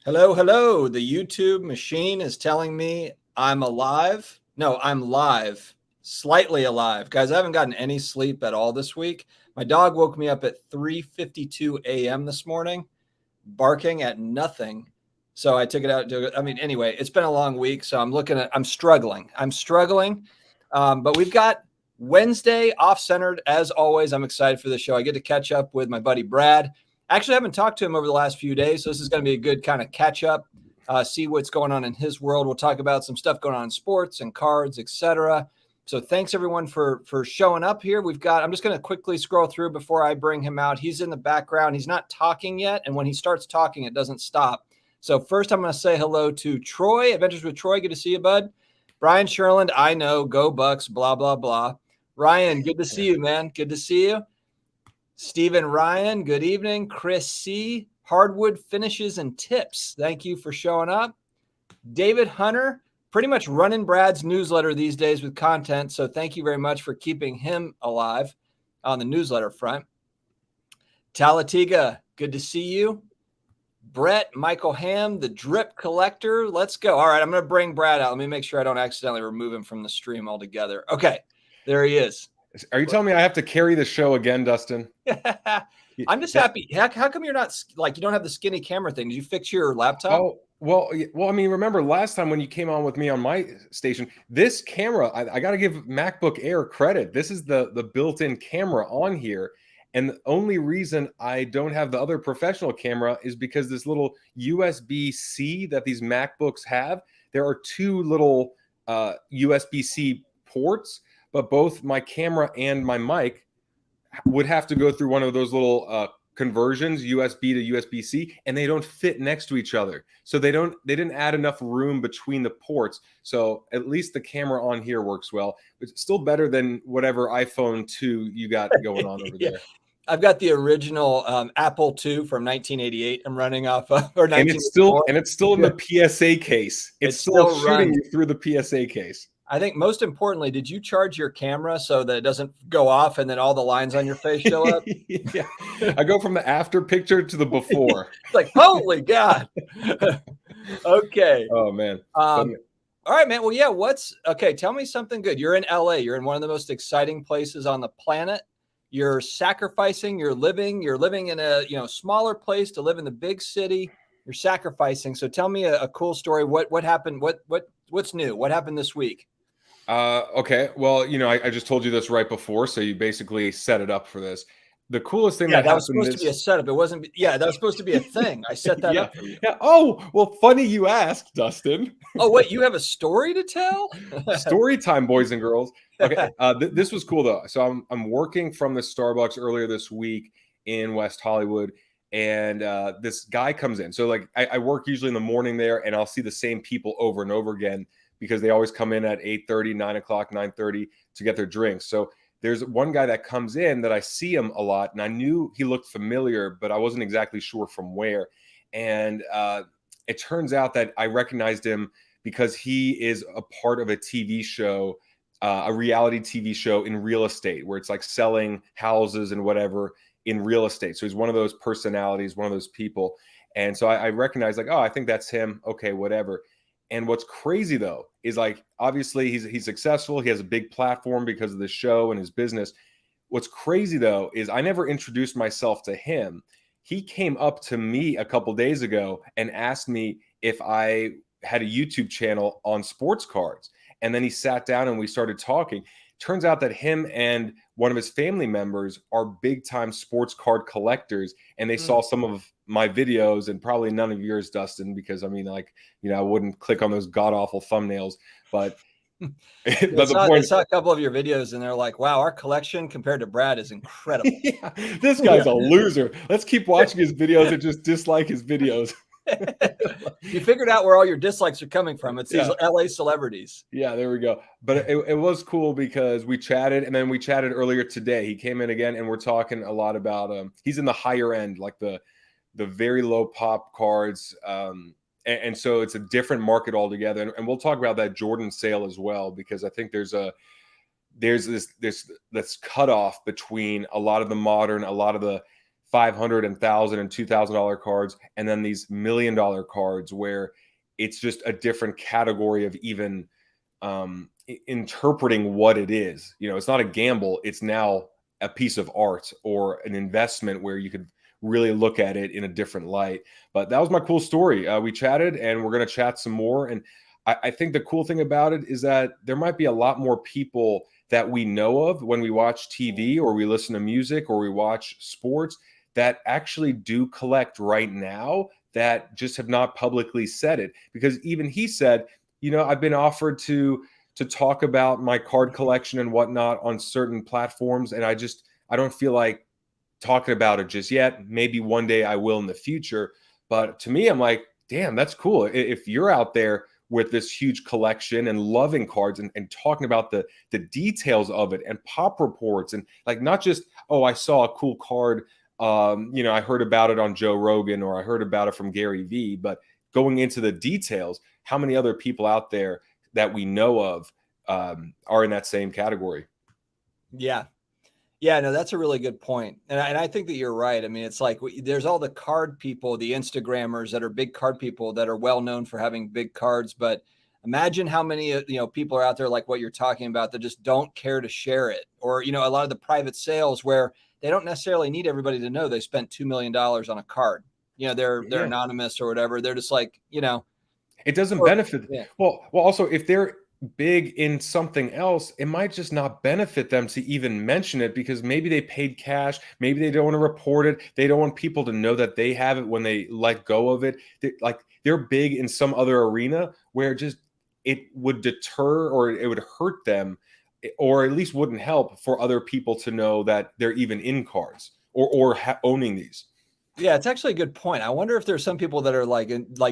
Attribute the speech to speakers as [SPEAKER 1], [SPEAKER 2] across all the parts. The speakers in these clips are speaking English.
[SPEAKER 1] Hello, hello. The YouTube machine is telling me I'm alive. No, I'm live, slightly alive. Guys, I haven't gotten any sleep at all this week. My dog woke me up at 3:52 a.m. this morning, barking at nothing. So I took it out to, anyway, it's been a long week. So I'm struggling. But we've got Wednesday off-centered as always. I'm excited for the show. I get to catch up with my buddy Brad. Actually, I haven't talked to him over the last few days, so this is going to be a good kind of catch up, see what's going on in his world. We'll talk about some stuff going on in sports and cards, etc. So thanks everyone for showing up here. I'm just going to quickly scroll through before I bring him out. He's in the background. He's not talking yet, and when he starts talking, it doesn't stop. So first, I'm going to say hello to Troy, Adventures with Troy. Good to see you, bud. Brian Sherland, I know, go Bucks, blah, blah, blah. Ryan, good to see you, man. Good to see you. Stephen Ryan, good evening. Chris C., Hardwood Finishes and Tips. Thank you for showing up. David Hunter, pretty much running Brad's newsletter these days with content, so thank you very much for keeping him alive on the newsletter front. Talatiga, good to see you. Brett, Michael Ham, the Drip Collector. Let's go. All right, I'm going to bring Brad out. Let me make sure I don't accidentally remove him from the stream altogether. Okay, there he is.
[SPEAKER 2] Are you telling me I have to carry the show again, Dustin?
[SPEAKER 1] I'm just happy. How come you're not you don't have the skinny camera thing? Did you fix your laptop?
[SPEAKER 2] Oh, well, I mean, remember last time when you came on with me on my station, this camera, I got to give MacBook Air credit. This is the built-in camera on here. And the only reason I don't have the other professional camera is because this little USB-C that these MacBooks have, there are two little USB-C ports, but both my camera and my mic would have to go through one of those little conversions, USB to USB-C, and they don't fit next to each other. So they didn't add enough room between the ports. So at least the camera on here works well. It's still better than whatever iPhone 2 you got going on over there.
[SPEAKER 1] I've got the original Apple II from 1988. I'm running off of, or
[SPEAKER 2] and it's still in the PSA case. It's still shooting you through the PSA case.
[SPEAKER 1] I think most importantly, did you charge your camera so that it doesn't go off and then all the lines on your face show up?
[SPEAKER 2] Yeah. I go from the after picture to the before.
[SPEAKER 1] It's like, holy God. Okay.
[SPEAKER 2] Oh, man.
[SPEAKER 1] All right, man. Well, yeah, tell me something good. You're in LA. You're in one of the most exciting places on the planet. You're sacrificing, you're living in a smaller place to live in the big city. You're sacrificing. So tell me a cool story. What happened? What's new? What happened this week?
[SPEAKER 2] Okay. Well, I just told you this right before, so you basically set it up for this. The coolest thing
[SPEAKER 1] that was supposed to be a setup. It wasn't. Yeah, that was supposed to be a thing. I set that up for you.
[SPEAKER 2] Yeah. Oh, well, funny you asked, Dustin.
[SPEAKER 1] Oh, wait, you have a story to tell?
[SPEAKER 2] Story time, boys and girls. Okay. This was cool though. So I'm working from the Starbucks earlier this week in West Hollywood, and this guy comes in. So I work usually in the morning there, and I'll see the same people over and over again because they always come in at 8:30, 9 o'clock, 9:30 to get their drinks. So there's one guy that comes in that I see him a lot, and I knew he looked familiar, but I wasn't exactly sure from where. And it turns out that I recognized him because he is a part of a TV show, a reality TV show in real estate, where it's like selling houses and whatever in real estate. So he's one of those personalities, one of those people. And so I recognize I think that's him. Okay, whatever. And what's crazy though is obviously he's successful. He has a big platform because of the show and his business. What's crazy though is I never introduced myself to him. He came up to me a couple days ago and asked me if I had a YouTube channel on Sportcards. And then he sat down and we started talking. Turns out that him and one of his family members are big time sports card collectors. And they saw some of my videos and probably none of yours, Dustin, because I wouldn't click on those god awful thumbnails, but
[SPEAKER 1] I saw a couple of your videos and they're like, wow, our collection compared to Brad is incredible.
[SPEAKER 2] Yeah, this guy's a loser. Let's keep watching his videos and just dislike his videos.
[SPEAKER 1] You figured out where all your dislikes are coming from. It's these LA celebrities.
[SPEAKER 2] Yeah, there we go. But it was cool because we chatted, and then we chatted earlier today. He came in again, and we're talking a lot about he's in the higher end, like the very low pop cards. And so it's a different market altogether. And we'll talk about that Jordan sale as well, because I think there's this cutoff between a lot of the modern, a lot of the $500 and $1,000 and $2,000 cards, and then these $1 million cards where it's just a different category of even interpreting what it is. You know, it's not a gamble. It's now a piece of art or an investment where you could really look at it in a different light. But that was my cool story. We chatted, and we're going to chat some more. And I think the cool thing about it is that there might be a lot more people that we know of when we watch TV or we listen to music or we watch sports that actually do collect right now that just have not publicly said it. Because even he said, you know, I've been offered to talk about my card collection and whatnot on certain platforms, and I don't feel like talking about it just yet. Maybe one day I will in the future. But to me, I'm like, damn, that's cool. If you're out there with this huge collection and loving cards and talking about the details of it and pop reports and like not just, oh, I saw a cool card, you know, I heard about it on Joe Rogan or I heard about it from Gary Vee, but going into the details, how many other people out there that we know of are in that same category?
[SPEAKER 1] Yeah. Yeah, no, that's a really good point. And I think that you're right. I mean, it's like there's all the card people, the Instagrammers that are big card people that are well known for having big cards. But imagine how many, people are out there like what you're talking about that just don't care to share it. Or, a lot of the private sales where they don't necessarily need everybody to know they spent $2 million on a card. They're anonymous or whatever. They're just like,
[SPEAKER 2] it doesn't benefit.
[SPEAKER 1] Yeah.
[SPEAKER 2] Well, also, if they're big in something else, it might just not benefit them to even mention it because maybe they paid cash. Maybe they don't want to report it. They don't want people to know that they have it when they let go of it. They're big in some other arena where just it would deter or it would hurt them, or at least wouldn't help for other people to know that they're even in cards or owning these.
[SPEAKER 1] Yeah, it's actually a good point. I wonder if there's some people that are like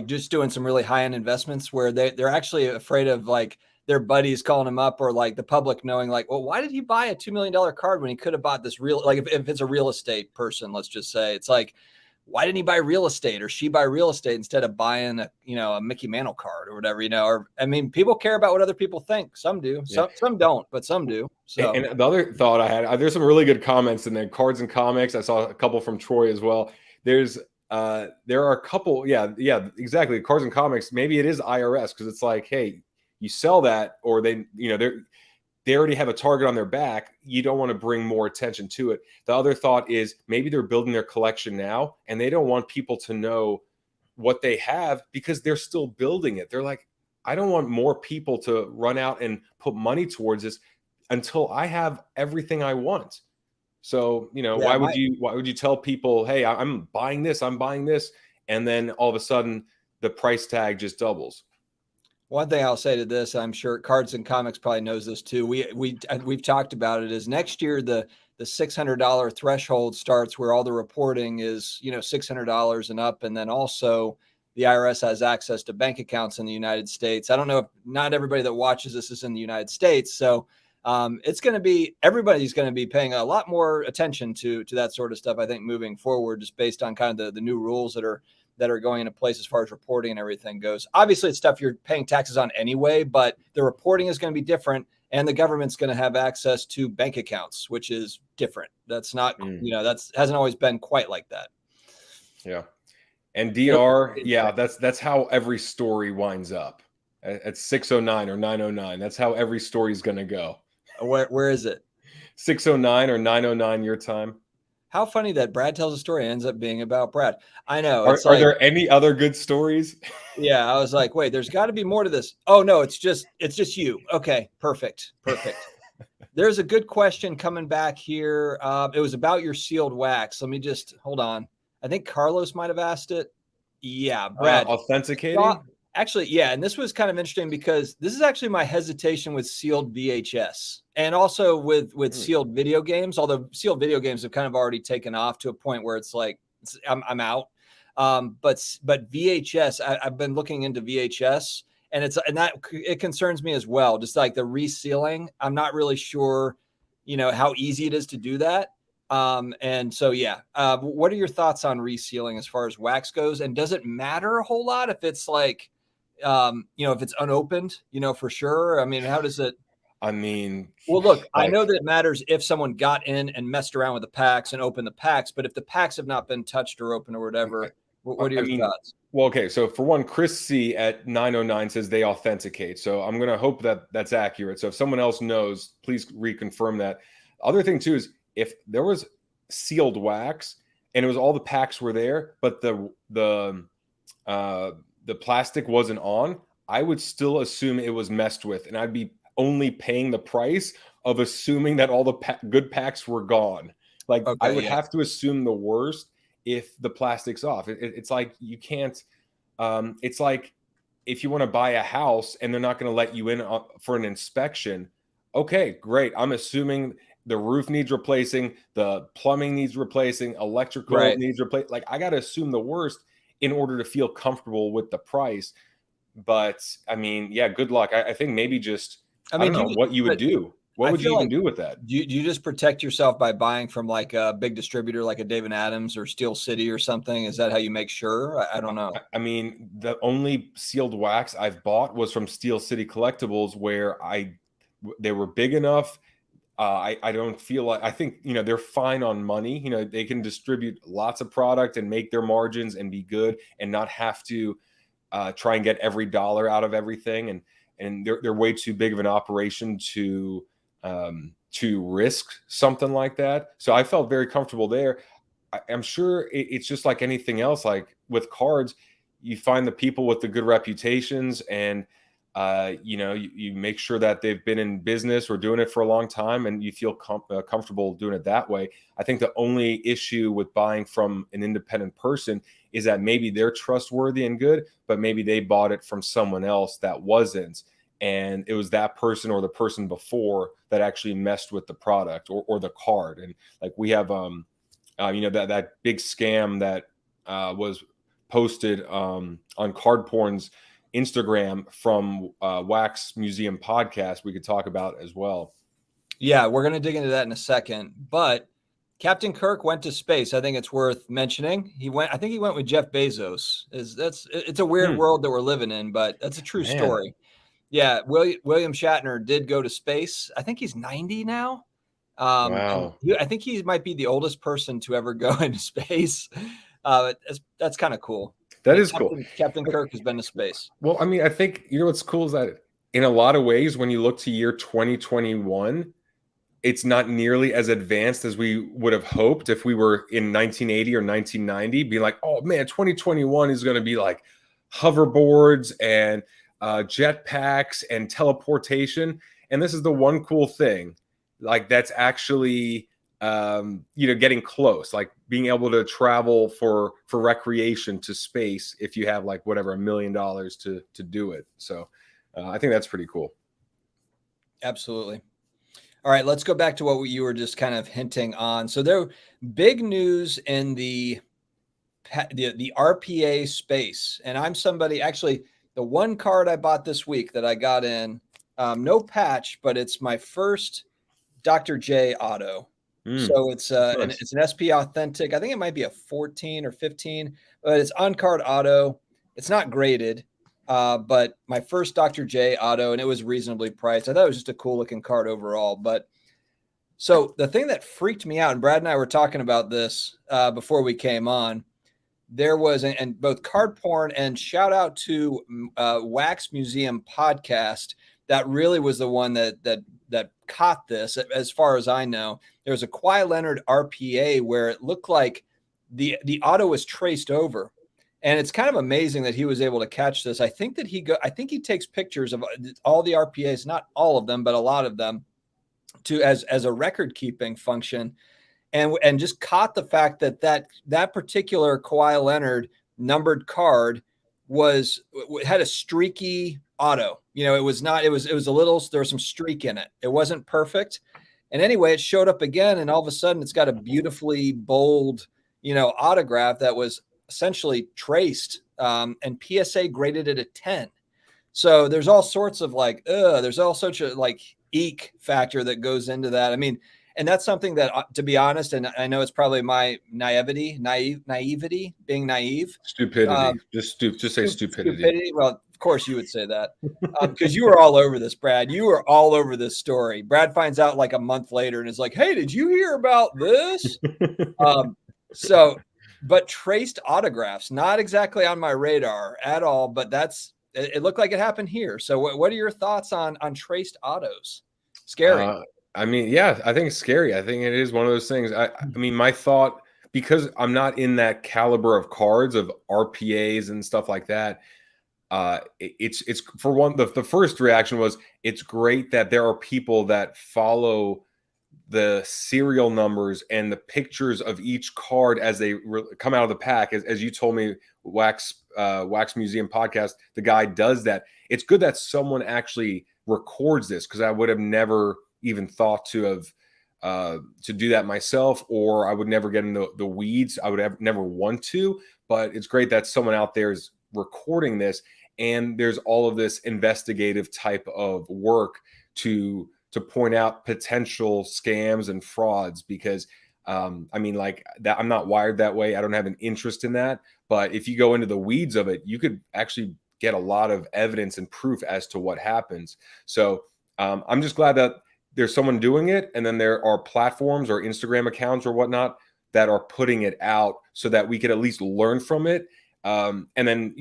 [SPEAKER 1] just doing some really high-end investments where they're actually afraid of like their buddies calling them up or like the public knowing like, well, why did he buy a $2 million card when he could have bought this real, like if it's a real estate person, let's just say, it's like, why didn't he buy real estate or she buy real estate instead of buying a Mickey Mantle card or whatever, or, I mean, people care about what other people think. Some do, some don't, but some do. So.
[SPEAKER 2] And the other thought I had, there's some really good comments in there, Cards and Comics. I saw a couple from Troy as well. There are a couple. Yeah, exactly. Cards and Comics. Maybe it is IRS because it's like, hey, you sell that, or they already have a target on their back. You don't want to bring more attention to it. The other thought is maybe they're building their collection now, and they don't want people to know what they have because they're still building it. They're like, I don't want more people to run out and put money towards this until I have everything I want. So, why would you tell people, hey, I'm buying this, and then all of a sudden the price tag just doubles?
[SPEAKER 1] One thing I'll say to this, I'm sure Cards and Comics probably knows this too. We've talked about it, is next year the $600 threshold starts where all the reporting is, $600 and up. And then also the IRS has access to bank accounts in the United States. I don't know if not everybody that watches this is in the United States. So everybody's going to be paying a lot more attention to that sort of stuff, I think, moving forward, just based on kind of the new rules that are going into place as far as reporting and everything goes. Obviously, it's stuff you're paying taxes on anyway, but the reporting is going to be different, and the government's going to have access to bank accounts, which is different. That's not, that's hasn't always been quite like that.
[SPEAKER 2] Yeah. And DR, that's how every story winds up at 609 or 909. That's how every story is going to go.
[SPEAKER 1] Where is it?
[SPEAKER 2] 609 or 909 your time.
[SPEAKER 1] How funny that Brad tells a story ends up being about Brad. I know.
[SPEAKER 2] Are there any other good stories?
[SPEAKER 1] Yeah, I was like, wait, there's got to be more to this. Oh no, it's just you. Okay, perfect. There's a good question coming back here. It was about your sealed wax. Let me just hold on. I think Carlos might have asked it. Yeah, Brad.
[SPEAKER 2] Authenticating?
[SPEAKER 1] Actually, yeah. And this was kind of interesting because this is actually my hesitation with sealed VHS and also with sealed video games, although sealed video games have kind of already taken off to a point where it's like, I'm out. But VHS, I've been looking into VHS and it concerns me as well. Just like the resealing. I'm not really sure, how easy it is to do that. And so, what are your thoughts on resealing as far as wax goes? And does it matter a whole lot if it's like, if it's unopened, for sure? I mean, how does it?
[SPEAKER 2] I mean,
[SPEAKER 1] Well, look, I
[SPEAKER 2] like,
[SPEAKER 1] know that it matters if someone got in and messed around with the packs and opened the packs, but if the packs have not been touched or opened or whatever, what are
[SPEAKER 2] I
[SPEAKER 1] your
[SPEAKER 2] mean,
[SPEAKER 1] thoughts?
[SPEAKER 2] well, okay. So for one, Chris C at 909 says they authenticate. So I'm going to hope that that's accurate. So if someone else knows, please reconfirm that. Other thing too is if there was sealed wax and it was all the packs were there, but the plastic wasn't on, I would still assume it was messed with, and I'd be only paying the price of assuming that all the good packs were gone. Like I
[SPEAKER 1] Okay,
[SPEAKER 2] would
[SPEAKER 1] yeah.
[SPEAKER 2] have to assume the worst if the plastic's off. It's like you can't. It's like if you want to buy a house and they're not going to let you in for an inspection. Okay, great. I'm assuming the roof needs replacing, the plumbing needs replacing, electrical
[SPEAKER 1] Right.
[SPEAKER 2] needs replaced. Like I got to assume the worst in order to feel comfortable with the price. But I mean, yeah, good luck. I think maybe just
[SPEAKER 1] I
[SPEAKER 2] I
[SPEAKER 1] mean,
[SPEAKER 2] don't know what you would
[SPEAKER 1] but
[SPEAKER 2] do. What
[SPEAKER 1] I
[SPEAKER 2] would you
[SPEAKER 1] feel
[SPEAKER 2] even
[SPEAKER 1] like
[SPEAKER 2] do with that?
[SPEAKER 1] do you just protect yourself by buying from like a big distributor like a David Adams or Steel City or something? Is that how you make sure? I don't know.
[SPEAKER 2] I mean, the only sealed wax I've bought was from Steel City Collectibles, where they were big enough. I don't feel like I think they're fine on money. They can distribute lots of product and make their margins and be good and not have to try and get every dollar out of everything. And they're way too big of an operation to risk something like that. So I felt very comfortable there. I'm sure it's just like anything else. Like with cards, you find the people with the good reputations, and you make sure that they've been in business or doing it for a long time, and you feel comfortable doing it that way. I think the only issue with buying from an independent person is that maybe they're trustworthy and good, but maybe they bought it from someone else that wasn't. And it was that person or the person before that actually messed with the product or the card. And like we have, that big scam that was posted on Card Porn's Instagram from Wax Museum podcast we could talk about as well.
[SPEAKER 1] Yeah, we're going to dig into that in a second. But Captain Kirk went to space. I think it's worth mentioning. I think he went with Jeff Bezos. It's a weird world that we're living in, but that's a true story. Yeah, William Shatner did go to space. I think he's 90 now.
[SPEAKER 2] Wow.
[SPEAKER 1] I think he might be the oldest person to ever go into space. That's kind of cool.
[SPEAKER 2] That is cool.
[SPEAKER 1] Captain Kirk has been to space.
[SPEAKER 2] Well, I mean, I think what's cool is that in a lot of ways, when you look to year 2021, it's not nearly as advanced as we would have hoped if we were in 1980 or 1990, being like, oh man, 2021 is going to be like hoverboards and jetpacks and teleportation. And this is the one cool thing, like that's actually getting close, like being able to travel for recreation to space if you have like whatever $1 million to do it. So I think that's pretty cool.
[SPEAKER 1] Absolutely. All right, let's go back to what you were just kind of hinting on. So there big news in the RPA space, and I'm somebody actually. The one card I bought this week that I got in, no patch, but it's my first Dr. J auto. So it's
[SPEAKER 2] nice.
[SPEAKER 1] it's an SP authentic. I think it might be a 14 or 15, but it's on card auto. It's not graded, but my first Dr. J auto, and it was reasonably priced. I thought it was just a cool looking card overall. But so the thing that freaked me out, and Brad and I were talking about this before we came on. There was, and both Card Porn and shout out to Wax Museum podcast. That really was the one that caught this. As far as I know, there was a Kawhi Leonard RPA where it looked like the auto was traced over, and it's kind of amazing that he was able to catch this. I think he takes pictures of all the RPAs, not all of them, but a lot of them, as a record keeping function. And just caught the fact that particular Kawhi Leonard numbered card had a streaky auto. It was not. It was a little. There was some streak in it. It wasn't perfect. And anyway, it showed up again, and all of a sudden, it's got a beautifully bold, autograph that was essentially traced. And PSA graded it a 10. So there's all sorts of there's all sorts of eek factor that goes into that. I mean. And that's something that, to be honest, and I know it's probably my naivety, being naive.
[SPEAKER 2] Stupidity. Just say stupidity.
[SPEAKER 1] Well, of course you would say that, because you were all over this, Brad. You were all over this story. Brad finds out like a month later and is like, "Hey, did you hear about this?" But traced autographs, not exactly on my radar at all. But it looked like it happened here. So, what are your thoughts on traced autos? Scary.
[SPEAKER 2] I mean, yeah, I think it's scary. I think it is one of those things. I mean, my thought, because I'm not in that caliber of cards of RPAs and stuff like that. It's for one, the first reaction was, it's great that there are people that follow the serial numbers and the pictures of each card as they come out of the pack. As you told me, Wax Museum podcast, the guy does that. It's good that someone actually records this, because I would have never even thought to do that myself, or I would never get in the weeds. I would have never want to, but it's great that someone out there is recording this, and there's all of this investigative type of work to point out potential scams and frauds, because I mean, like that, I'm not wired that way. I don't have an interest in that. But if you go into the weeds of it, you could actually get a lot of evidence and proof as to what happens. So I'm just glad that there's someone doing it, and then there are platforms or Instagram accounts or whatnot that are putting it out so that we could at least learn from it. And then,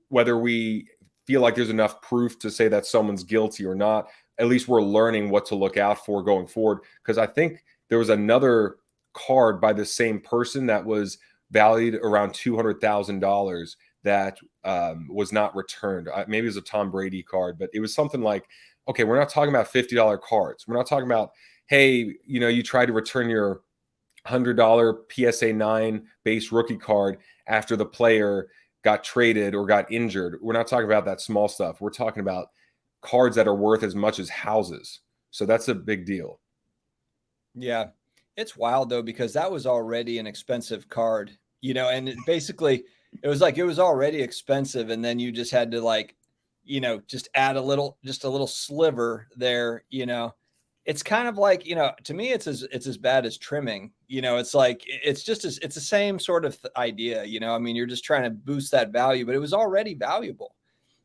[SPEAKER 2] whether we feel like there's enough proof to say that someone's guilty or not, at least we're learning what to look out for going forward. Because I think there was another card by the same person that was valued around $200,000 that was not returned. Maybe it was a Tom Brady card, but it was something like, okay, we're not talking about $50 cards. We're not talking about, hey, you tried to return your $100 PSA 9 base rookie card after the player got traded or got injured. We're not talking about that small stuff. We're talking about cards that are worth as much as houses. So that's a big deal.
[SPEAKER 1] Yeah. It's wild though, because that was already an expensive card, and it was like, it was already expensive. And then you just had to just add a little sliver there, it's kind of like, to me, it's as bad as trimming, it's like, it's the same sort of idea, I mean, you're just trying to boost that value, but it was already valuable.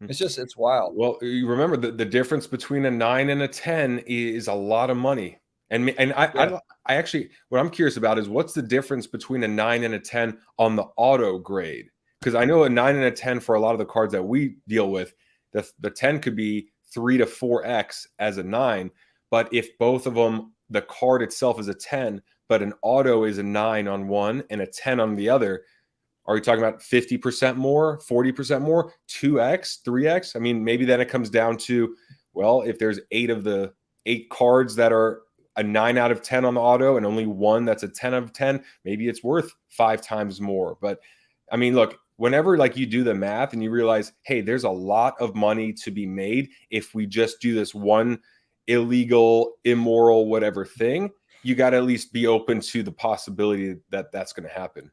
[SPEAKER 1] It's wild.
[SPEAKER 2] Well, you remember the difference between a 9 and a 10 is a lot of money. And I actually, what I'm curious about is, what's the difference between a 9 and a 10 on the auto grade? Because I know a 9 and a 10 for a lot of the cards that we deal with, the 10 could be 3 to 4x as a 9. But if both of them, the card itself is a 10, but an auto is a 9 on one and a 10 on the other, are we talking about 50% more, 40% more, 2x, 3x? I mean, maybe then it comes down to, well, if there's 8 of the 8 cards that are a 9 out of 10 on the auto and only one that's a 10 out of 10, maybe it's worth 5 times more. But I mean, look, whenever you do the math and you realize, hey, there's a lot of money to be made if we just do this one illegal, immoral, whatever thing, you got to at least be open to the possibility that that's going to happen.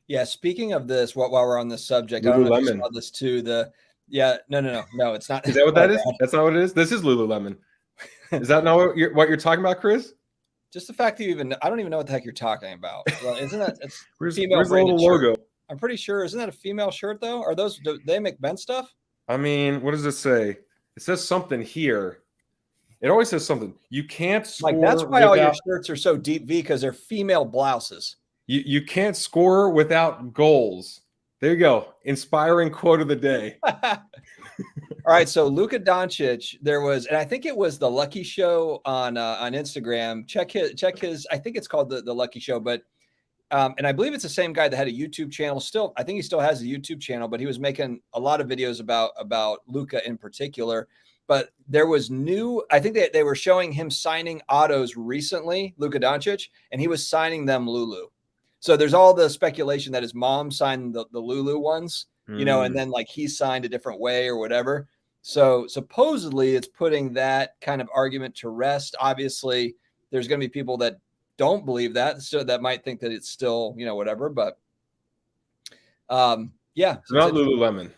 [SPEAKER 1] Yeah. Speaking of this, while we're on this subject, I don't know if you saw this too. No, it's not.
[SPEAKER 2] Is that what that is? That's not what it is. This is Lululemon. Is that not what you're talking about, Chris?
[SPEAKER 1] Just the fact that I don't even know what the heck you're talking about. Well, isn't that it's
[SPEAKER 2] where's the little logo?
[SPEAKER 1] I'm pretty sure. Isn't that a female shirt though? Do they make men's stuff?
[SPEAKER 2] I mean, what does it say? It says something here. It always says something. You can't score.
[SPEAKER 1] That's why all your shirts are so deep V, because they're female blouses.
[SPEAKER 2] You can't score without goals. There you go. Inspiring quote of the day.
[SPEAKER 1] All right. So Luka Doncic, and I think it was the Lucky Show on Instagram. Check his. I think it's called the Lucky Show, but and I believe it's the same guy that had a YouTube channel. Still, I think he still has a YouTube channel, but he was making a lot of videos about Luka in particular. But there was I think they were showing him signing autos recently, Luka Doncic, and he was signing them Lulu. So there's all the speculation that his mom signed the Lulu ones, and then he signed a different way or whatever. So supposedly it's putting that kind of argument to rest. Obviously, there's going to be people that don't believe that, so that might think that it's still, whatever. But yeah.
[SPEAKER 2] It's not Lululemon.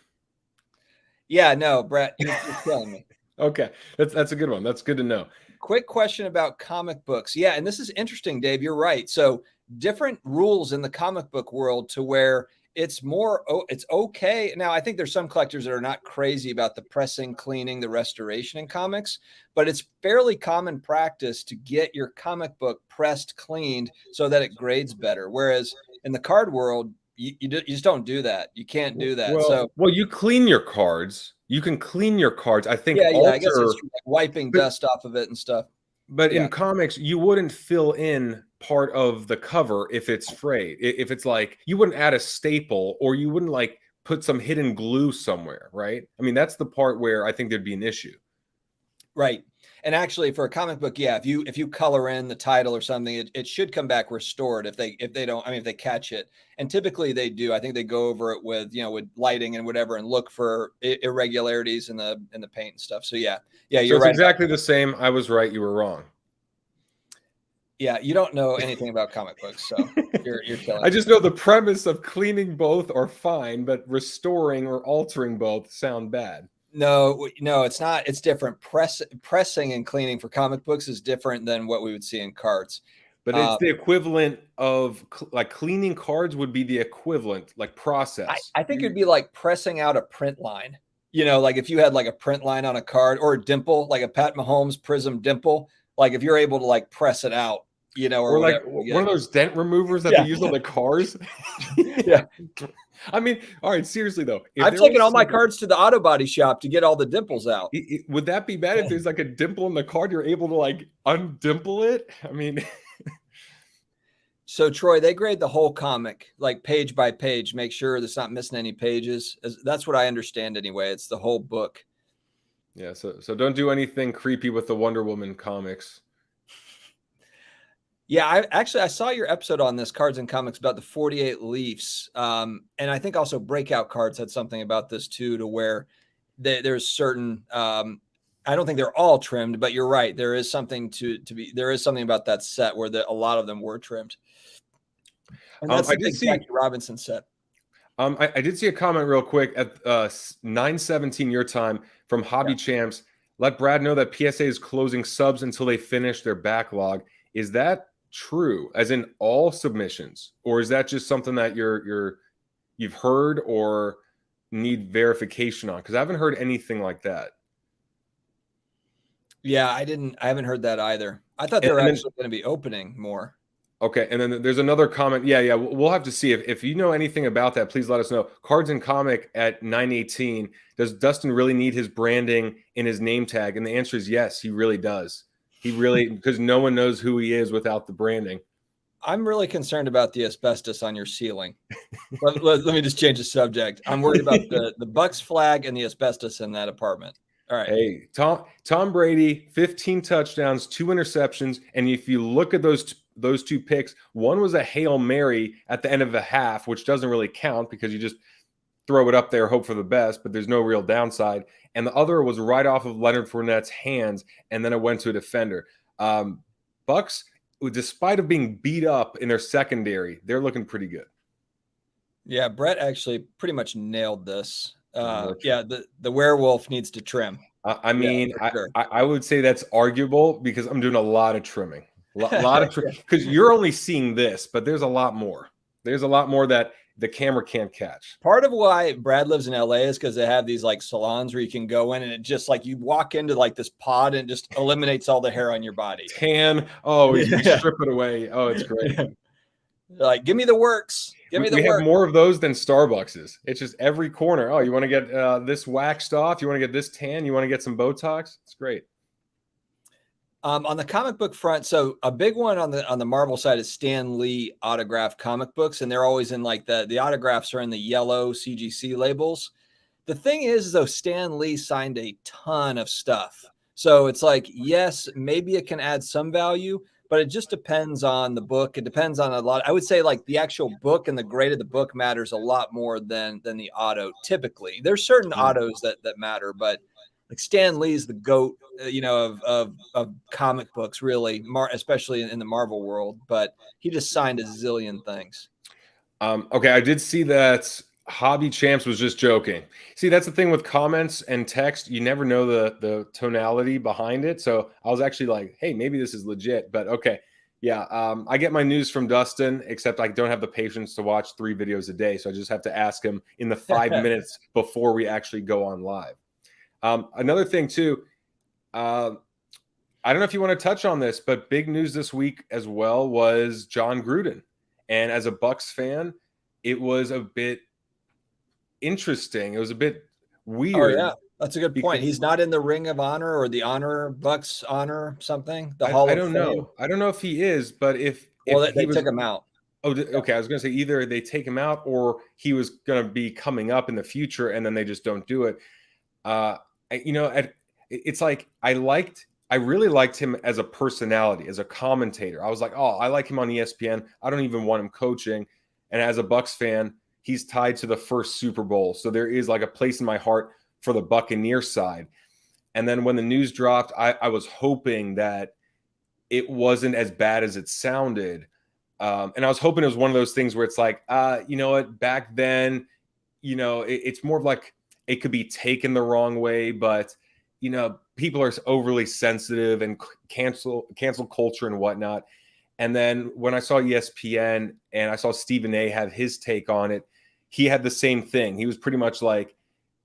[SPEAKER 1] Yeah, no, Brett, you're killing me.
[SPEAKER 2] Okay. That's a good one. That's good to know.
[SPEAKER 1] quick question about comic books. Yeah, and this is interesting, Dave. You're right. So different rules in the comic book world to where it's more, it's okay. Now, I think there's some collectors that are not crazy about the pressing, cleaning, the restoration in comics, but it's fairly common practice to get your comic book pressed, cleaned so that it grades better. Whereas in the card world, you just don't do that. You can't do that.
[SPEAKER 2] Well, you clean your cards. You can clean your cards. I think
[SPEAKER 1] Yeah, I guess it's like wiping dust off of it and stuff.
[SPEAKER 2] But in comics, you wouldn't fill in part of the cover if it's frayed. If it's like, you wouldn't add a staple, or you wouldn't like put some hidden glue somewhere, right? I mean, that's the part where I think there'd be an issue.
[SPEAKER 1] Right. And actually for a comic book, yeah, if you color in the title or something, it should come back restored if they don't, I mean, if they catch it. And typically they do. I think they go over it with, with lighting and whatever and look for irregularities in the paint and stuff. So yeah, you're right.
[SPEAKER 2] It's exactly the same. I was right, you were wrong.
[SPEAKER 1] Yeah, you don't know anything about comic books, so you're killing
[SPEAKER 2] I just know the premise of cleaning both are fine, but restoring or altering both sound bad.
[SPEAKER 1] No, it's not. It's different. Pressing and cleaning for comic books is different than what we would see in cards.
[SPEAKER 2] But it's the equivalent of like cleaning cards would be the equivalent, like process.
[SPEAKER 1] I think it'd be like pressing out a print line. Like if you had like a print line on a card or a dimple, like a Pat Mahomes prism dimple, like if you're able to like press it out, or
[SPEAKER 2] like one of those dent removers that they use on the cars.
[SPEAKER 1] Yeah.
[SPEAKER 2] I mean, all right, seriously though.
[SPEAKER 1] I've taken all my cards to the auto body shop to get all the dimples out.
[SPEAKER 2] Would that be bad if there's like a dimple in the card, you're able to like undimple it? I mean...
[SPEAKER 1] So Troy, they grade the whole comic, like page by page, make sure it's not missing any pages. That's what I understand anyway. It's the whole book.
[SPEAKER 2] Yeah. So don't do anything creepy with the Wonder Woman comics.
[SPEAKER 1] Yeah, I saw your episode on this, Cards and Comics, about the 48 Leafs. And I think also Breakout Cards had something about this too, to where there's certain, I don't think they're all trimmed, but you're right. There is something there is something about that set where a lot of them were trimmed. And that's I did see Jackie Robinson set.
[SPEAKER 2] I did see a comment real quick at 9:17 your time from Hobby Champs. Let Brad know that PSA is closing subs until they finish their backlog. Is that true, as in all submissions, or is that just something that you've heard or need verification on? Because I haven't heard anything like that.
[SPEAKER 1] Yeah, I haven't heard that either. I thought they were actually going to be opening more.
[SPEAKER 2] Okay, and then there's another comment. Yeah, we'll have to see. If you know anything about that, please let us know. Cards and Comic at 918. Does Dustin really need his branding in his name tag? And the answer is yes, he really does. He really, because no one knows who he is without the branding.
[SPEAKER 1] I'm really concerned about the asbestos on your ceiling. let me just change the subject. I'm worried about the Bucks flag and the asbestos in that apartment. All right.
[SPEAKER 2] Hey, Tom Brady, 15 touchdowns, 2 interceptions. And if you look at those two picks, one was a Hail Mary at the end of the half, which doesn't really count because you just throw it up there, hope for the best, but there's no real downside. And the other was right off of Leonard Fournette's hands, and then it went to a defender. Bucks, despite of being beat up in their secondary, they're looking pretty good.
[SPEAKER 1] Yeah, Brett actually pretty much nailed this. Yeah, the werewolf needs to trim.
[SPEAKER 2] I mean, sure. I would say that's arguable because I'm doing a lot of trimming. A lot of trimming because you're only seeing this, but there's a lot more. There's a lot more that the camera can't catch.
[SPEAKER 1] Part of why Brad lives in LA is because they have these like salons where you can go in and it just like you walk into like this pod and it just eliminates all the hair on your body.
[SPEAKER 2] Tan. Oh, you strip it away. Oh, it's great.
[SPEAKER 1] Like, give me the works.
[SPEAKER 2] We have more of those than Starbucks. It's just every corner. Oh, you want to get this waxed off? You want to get this tan? You want to get some Botox? It's great.
[SPEAKER 1] On the comic book front, so a big one on the Marvel side is Stan Lee autographed comic books, and they're always in like the autographs are in the yellow CGC labels. The thing is, though, Stan Lee signed a ton of stuff. So it's like, yes, maybe it can add some value, but it just depends on the book. It depends on a lot. I would say like the actual book and the grade of the book matters a lot more than the auto. Typically, there's certain autos that matter, but like Stan Lee's the GOAT, of comic books, really, especially in the Marvel world. But he just signed a zillion things.
[SPEAKER 2] Okay, I did see that Hobby Champs was just joking. See, that's the thing with comments and text. You never know the tonality behind it. So I was actually like, hey, maybe this is legit. But okay. Yeah. I get my news from Dustin, except I don't have the patience to watch 3 videos a day. So I just have to ask him in the 5 minutes before we actually go on live. Another thing too, I don't know if you want to touch on this, but big news this week as well was John Gruden. And as a Bucks fan, it was a bit interesting. It was a bit weird.
[SPEAKER 1] Oh yeah, that's a good point. He's not in the Ring of Honor or the Honor Bucks Honor something, the Hall
[SPEAKER 2] I
[SPEAKER 1] of
[SPEAKER 2] don't
[SPEAKER 1] Fame.
[SPEAKER 2] know. I don't know if he is, but if
[SPEAKER 1] They took him out.
[SPEAKER 2] Oh, okay. I was going to say either they take him out or he was going to be coming up in the future, and then they just don't do it. It's like I really liked him as a personality, as a commentator. I was like, oh, I like him on ESPN. I don't even want him coaching. And as a Bucks fan, he's tied to the first Super Bowl. So there is like a place in my heart for the Buccaneer side. And then when the news dropped, I was hoping that it wasn't as bad as it sounded. And I was hoping it was one of those things where it's like, you know what, back then, it's more of like it could be taken the wrong way, but people are overly sensitive and cancel culture and whatnot. And then when I saw ESPN and I saw Stephen A have his take on it, he had the same thing. He was pretty much like,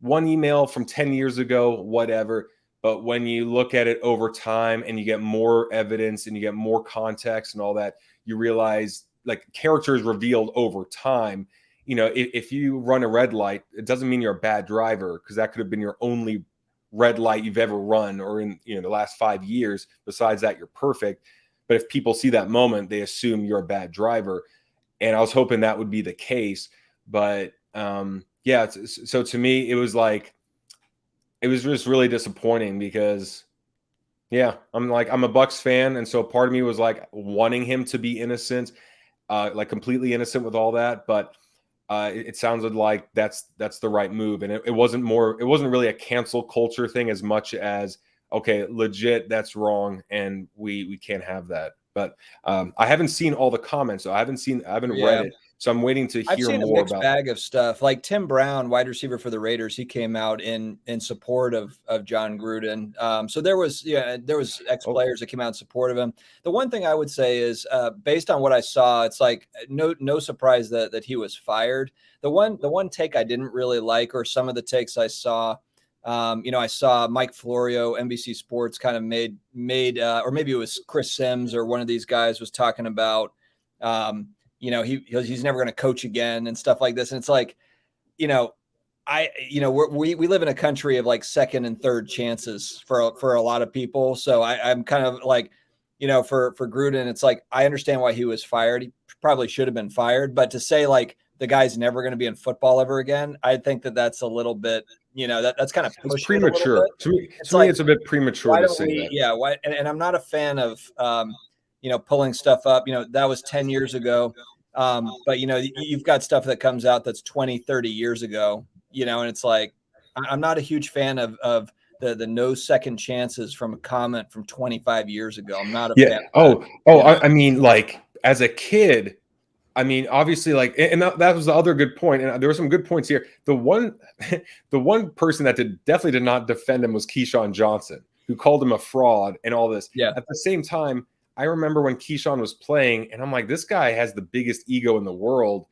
[SPEAKER 2] one email from 10 years ago, whatever. But when you look at it over time and you get more evidence and you get more context and all that, you realize like character is revealed over time. If you run a red light, it doesn't mean you're a bad driver, because that could have been your only red light you've ever run, or in the last 5 years. Besides that, you're perfect. But if people see that moment, they assume you're a bad driver. And I was hoping that would be the case. But so to me, it was just really disappointing because, I'm a Bucks fan. And so part of me was like wanting him to be innocent, like completely innocent with all that. But it sounded like that's the right move. And it wasn't really a cancel culture thing as much as, okay, legit, that's wrong. And we can't have that. But I haven't seen all the comments. So I haven't read it. So I'm waiting to hear more about.
[SPEAKER 1] I've seen a mixed bag of stuff. Like Tim Brown, wide receiver for the Raiders, he came out in support of John Gruden. So there was ex-players that came out in support of him. The one thing I would say is, based on what I saw, it's like no surprise that he was fired. The one take I didn't really like, or some of the takes I saw, I saw Mike Florio, NBC Sports, kind of made, or maybe it was Chris Sims or one of these guys was talking about, he's never going to coach again and stuff like this. And it's like, we live in a country of like second and third chances for a lot of people. So I'm kind of like, for Gruden, it's like, I understand why he was fired. He probably should have been fired, but to say like the guy's never going to be in football ever again, I think that's a little bit, that's kind of
[SPEAKER 2] it's premature. To me, it's a bit premature to say that.
[SPEAKER 1] Yeah. Why? And I'm not a fan of, pulling stuff up, that was 10 years ago. But you've got stuff that comes out that's 20, 30 years ago, and it's like, I'm not a huge fan of the no second chances from a comment from 25 years ago. I'm not a fan.
[SPEAKER 2] I mean, like as a kid, I mean, obviously, like, and that was the other good point. And there were some good points here. The one person that definitely did not defend him was Keyshawn Johnson, who called him a fraud and all this.
[SPEAKER 1] Yeah.
[SPEAKER 2] At the same time, I remember when Keyshawn was playing, and I'm like, this guy has the biggest ego in the world.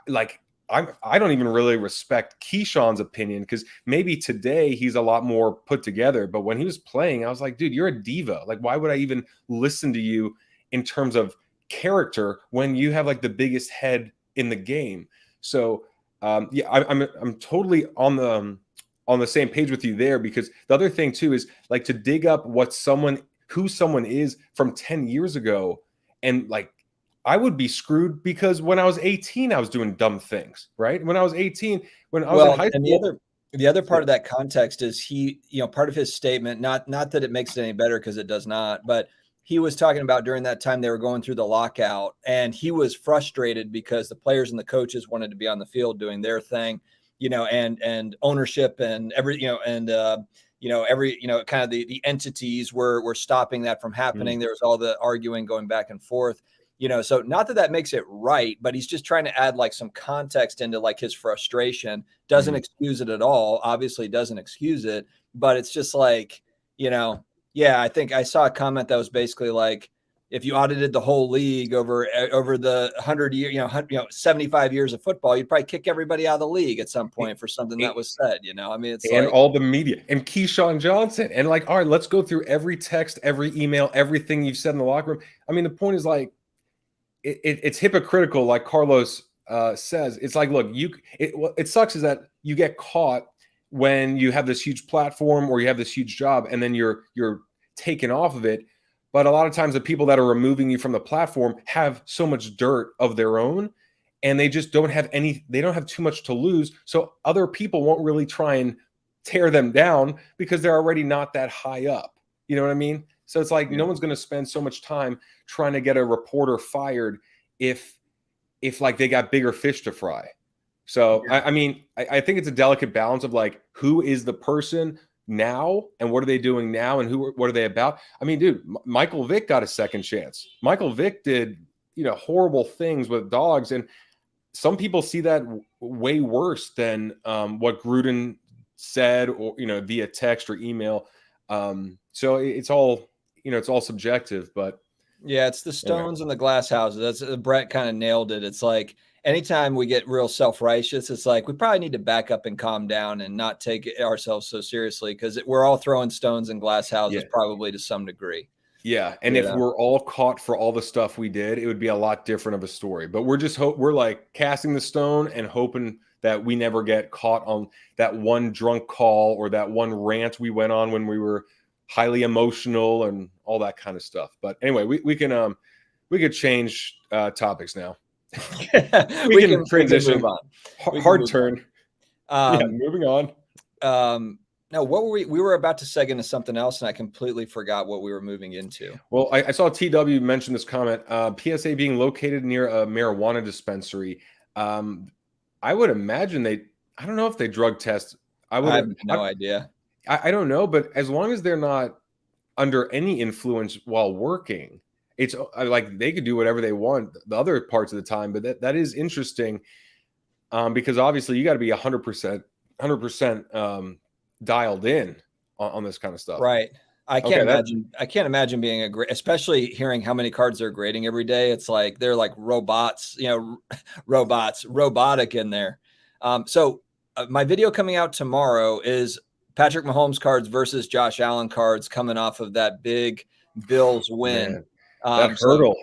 [SPEAKER 2] Like, I don't even really respect Keyshawn's opinion, because maybe today he's a lot more put together. But when he was playing, I was like, dude, you're a diva. Like, why would I even listen to you in terms of character when you have like the biggest head in the game? So I'm totally on the same page with you there, because the other thing too is like to dig up who someone is from 10 years ago. And like, I would be screwed because when I was 18, I was doing dumb things, right? When I was 18, when I was in high school.
[SPEAKER 1] And the other part of that context is he, part of his statement, not that it makes it any better, because it does not, but he was talking about during that time they were going through the lockout, and he was frustrated because the players and the coaches wanted to be on the field doing their thing, and ownership and every, kind of the entities were stopping that from happening. There was all the arguing going back and forth. So not that makes it right, but he's just trying to add like some context into like his frustration. Doesn't excuse it at all. Obviously doesn't excuse it, but it's just like, yeah, I think I saw a comment that was basically like, if you audited the whole league over the 100 year, 75 years of football, you'd probably kick everybody out of the league at some point for something that was said. I mean, it's
[SPEAKER 2] and
[SPEAKER 1] like,
[SPEAKER 2] all the media and Keyshawn Johnson and like, all right, let's go through every text, every email, everything you've said in the locker room. I mean, the point is like, it's hypocritical, like Carlos says. It's like, look, what it sucks is that you get caught when you have this huge platform or you have this huge job, and then you're taken off of it. But a lot of times the people that are removing you from the platform have so much dirt of their own, and they just don't have they don't have too much to lose. So other people won't really try and tear them down because they're already not that high up. You know what I mean? So it's like, no one's going to spend so much time trying to get a reporter fired if like they got bigger fish to fry. So, I mean, I think it's a delicate balance of like, who is the person now and what are they doing now and what are they about? I mean, dude, Michael Vick got a second chance. Michael Vick did, horrible things with dogs. And some people see that way worse than what Gruden said or, via text or email. So it's all, it's all subjective, but
[SPEAKER 1] yeah, it's the stones and the glass houses. That's Brett kind of nailed it. It's like anytime we get real self-righteous, it's like we probably need to back up and calm down and not take ourselves so seriously because we're all throwing stones and glass houses probably to some degree.
[SPEAKER 2] Yeah, and if we're all caught for all the stuff we did, it would be a lot different of a story. But we're like casting the stone and hoping that we never get caught on that one drunk call or that one rant we went on when we were highly emotional and all that kind of stuff. But anyway, we could change topics now. we can transition.
[SPEAKER 1] Move on.
[SPEAKER 2] Hard turn. Moving on.
[SPEAKER 1] No, what were we were about to seg into something else and I completely forgot what we were moving into.
[SPEAKER 2] Well, I saw TW mention this comment, PSA being located near a marijuana dispensary. I would imagine I don't know if they drug test. I
[SPEAKER 1] have no idea.
[SPEAKER 2] I don't know, but as long as they're not under any influence while working, it's like they could do whatever they want the other parts of the time. But that is interesting because obviously you got to be 100% dialed in on this kind of stuff.
[SPEAKER 1] Right. I can't imagine being especially hearing how many cards they're grading every day. It's like they're like robots, robotic in there. So my video coming out tomorrow is Patrick Mahomes cards versus Josh Allen cards coming off of that big Bills win.
[SPEAKER 2] That hurdle.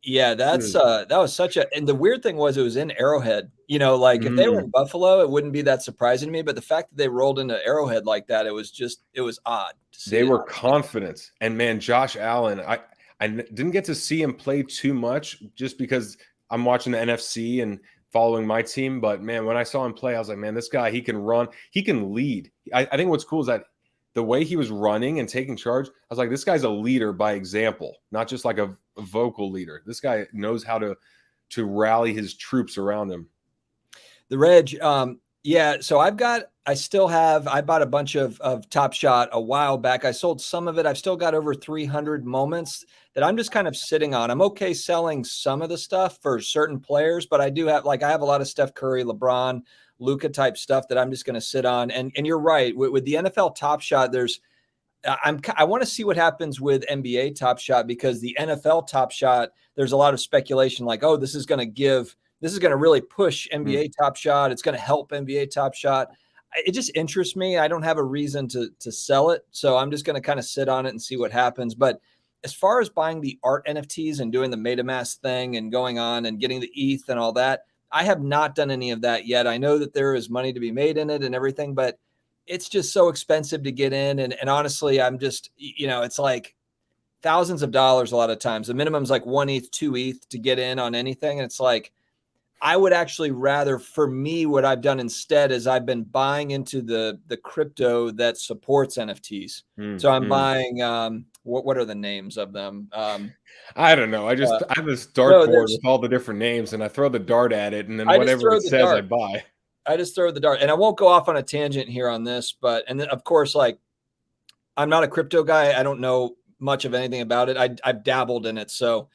[SPEAKER 1] That was such and the weird thing was it was in Arrowhead. If they were in Buffalo, it wouldn't be that surprising to me. But the fact that they rolled into Arrowhead like that, it was odd.
[SPEAKER 2] They were confident. And man, Josh Allen, I didn't get to see him play too much just because I'm watching the NFC and following my team. But man, when I saw him play, I was like, man, this guy, he can run, he can lead. I think what's cool is that the way he was running and taking charge, I was like, this guy's a leader by example, not just like a vocal leader. This guy knows how to rally his troops around him.
[SPEAKER 1] The Reg, so I bought a bunch of Top Shot a while back. I sold some of it. I've still got over 300 moments that I'm just kind of sitting on. I'm okay selling some of the stuff for certain players, but I do have I have a lot of Steph Curry, LeBron, Luka type stuff that I'm just going to sit on. And you're right. With the NFL Top Shot, I want to see what happens with NBA Top Shot because the NFL Top Shot, there's a lot of speculation like, oh, this is going to really push NBA Top Shot. It's going to help NBA Top Shot. It just interests me. I don't have a reason to sell it. So I'm just going to kind of sit on it and see what happens. But as far as buying the art NFTs and doing the MetaMask thing and going on and getting the ETH and all that, I have not done any of that yet. I know that there is money to be made in it and everything, but it's just so expensive to get in. And honestly, I'm just, it's like thousands of dollars a lot of times. The minimum is like 1 ETH, 2 ETH to get in on anything. And it's like, I would actually rather, for me, what I've done instead is I've been buying into the crypto that supports NFTs. So I'm buying, what are the names of them?
[SPEAKER 2] I don't know. I have this dartboard with all the different names and I throw the dart at it and then whatever it says, I buy.
[SPEAKER 1] I just throw the dart and I won't go off on a tangent here on this, and then of course, I'm not a crypto guy. I don't know much of anything about it. I've dabbled in it. So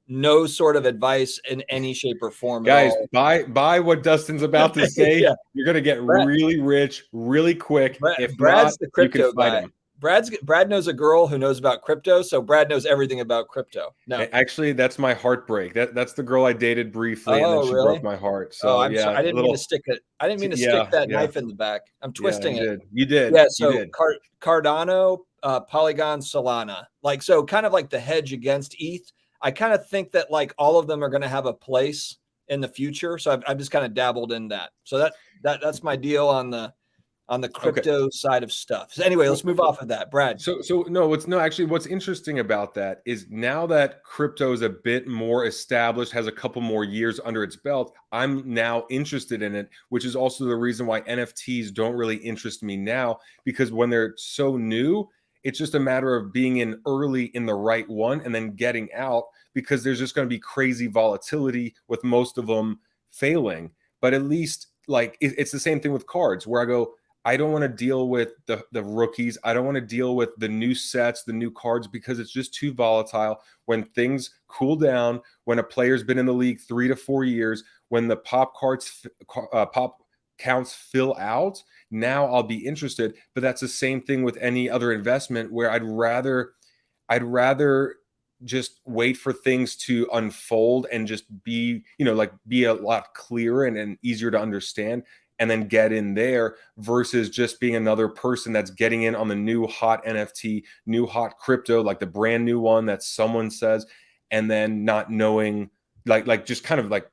[SPEAKER 1] no sort of advice in any shape or form
[SPEAKER 2] Guys,
[SPEAKER 1] at all.
[SPEAKER 2] buy what Dustin's about to say.
[SPEAKER 1] Yeah.
[SPEAKER 2] You're gonna get really rich really quick. If
[SPEAKER 1] Brad's
[SPEAKER 2] not,
[SPEAKER 1] the
[SPEAKER 2] you can
[SPEAKER 1] crypto
[SPEAKER 2] fight
[SPEAKER 1] guy.
[SPEAKER 2] him.
[SPEAKER 1] Brad knows a girl who knows about crypto, so Brad knows everything about crypto. No,
[SPEAKER 2] Actually, that's my heartbreak. That's the girl I dated briefly, and then she
[SPEAKER 1] really?
[SPEAKER 2] broke my heart.
[SPEAKER 1] Oh,
[SPEAKER 2] So
[SPEAKER 1] I'm sorry.
[SPEAKER 2] yeah,
[SPEAKER 1] I didn't mean to stick it. I didn't mean to stick that
[SPEAKER 2] yeah,
[SPEAKER 1] knife in the back. I'm
[SPEAKER 2] yeah.
[SPEAKER 1] twisting
[SPEAKER 2] You
[SPEAKER 1] it.
[SPEAKER 2] did. You did.
[SPEAKER 1] Yeah.
[SPEAKER 2] You
[SPEAKER 1] So
[SPEAKER 2] did.
[SPEAKER 1] Cardano, Polygon, Solana, like, so kind of like the hedge against ETH. I kind of think that like all of them are going to have a place in the future. So I've just kind of dabbled in that. So that's my deal on the crypto side of stuff. So anyway, let's move off of that, Brad.
[SPEAKER 2] So no, actually what's interesting about that is now that crypto is a bit more established, has a couple more years under its belt, I'm now interested in it, which is also the reason why NFTs don't really interest me now, because when they're so new, it's just a matter of being in early in the right one and then getting out, because there's just going to be crazy volatility with most of them failing. But at least like it's the same thing with cards, where I go, I don't want to deal with the rookies. I don't want to deal with the new sets, the new cards, because it's just too volatile. When things cool down, when a player's been in the league 3 to 4 years, when the pop counts fill out, now I'll be interested. But that's the same thing with any other investment, where I'd rather just wait for things to unfold and just be a lot clearer and easier to understand, and then get in there, versus just being another person that's getting in on the new hot NFT, new hot crypto, like the brand new one that someone says, and then not knowing, like just kind of like